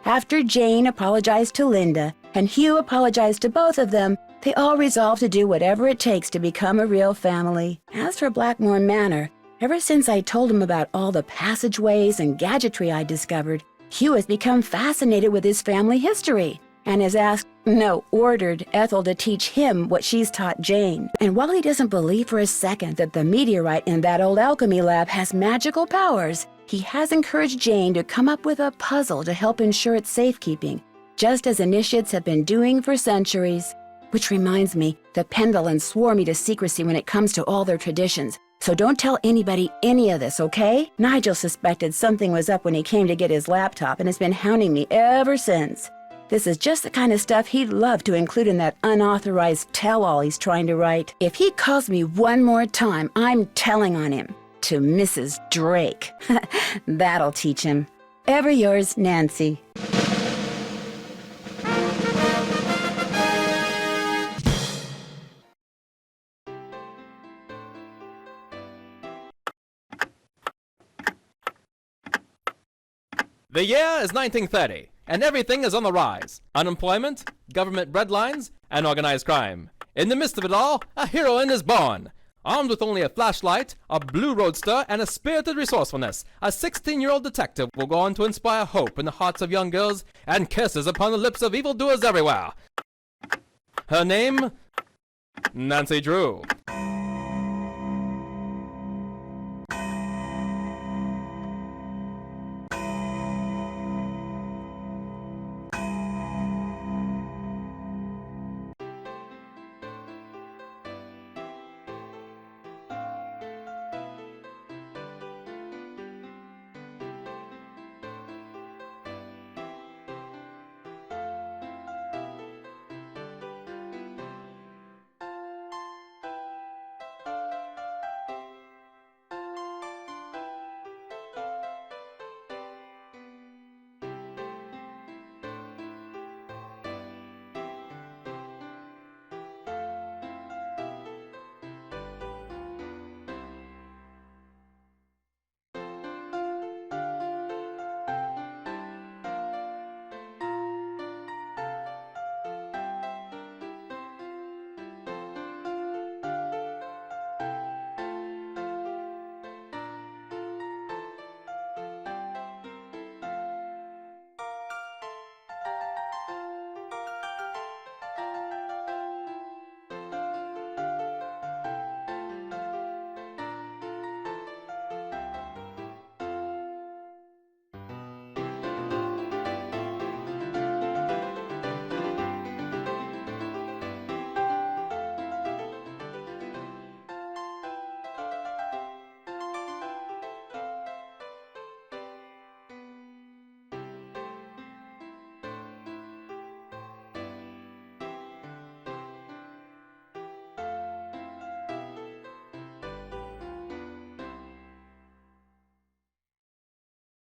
After Jane apologized to Linda and Hugh apologized to both of them, they all resolved to do whatever it takes to become a real family. As for Blackmoor Manor, ever since I told him about all the passageways and gadgetry I discovered, Hugh has become fascinated with his family history and has ordered Ethel to teach him what she's taught Jane. And while he doesn't believe for a second that the meteorite in that old alchemy lab has magical powers, he has encouraged Jane to come up with a puzzle to help ensure its safekeeping, just as initiates have been doing for centuries. Which reminds me, the Penvellyns swore me to secrecy when it comes to all their traditions. So don't tell anybody any of this, okay? Nigel suspected something was up when he came to get his laptop and has been hounding me ever since. This is just the kind of stuff he'd love to include in that unauthorized tell-all he's trying to write. If he calls me one more time, I'm telling on him. To Mrs. Drake. That'll teach him. Ever yours, Nancy. The year is 1930, and everything is on the rise. Unemployment, government breadlines, and organized crime. In the midst of it all, a heroine is born. Armed with only a flashlight, a blue roadster, and a spirited resourcefulness, a 16-year-old detective will go on to inspire hope in the hearts of young girls and kisses upon the lips of evildoers everywhere. Her name? Nancy Drew.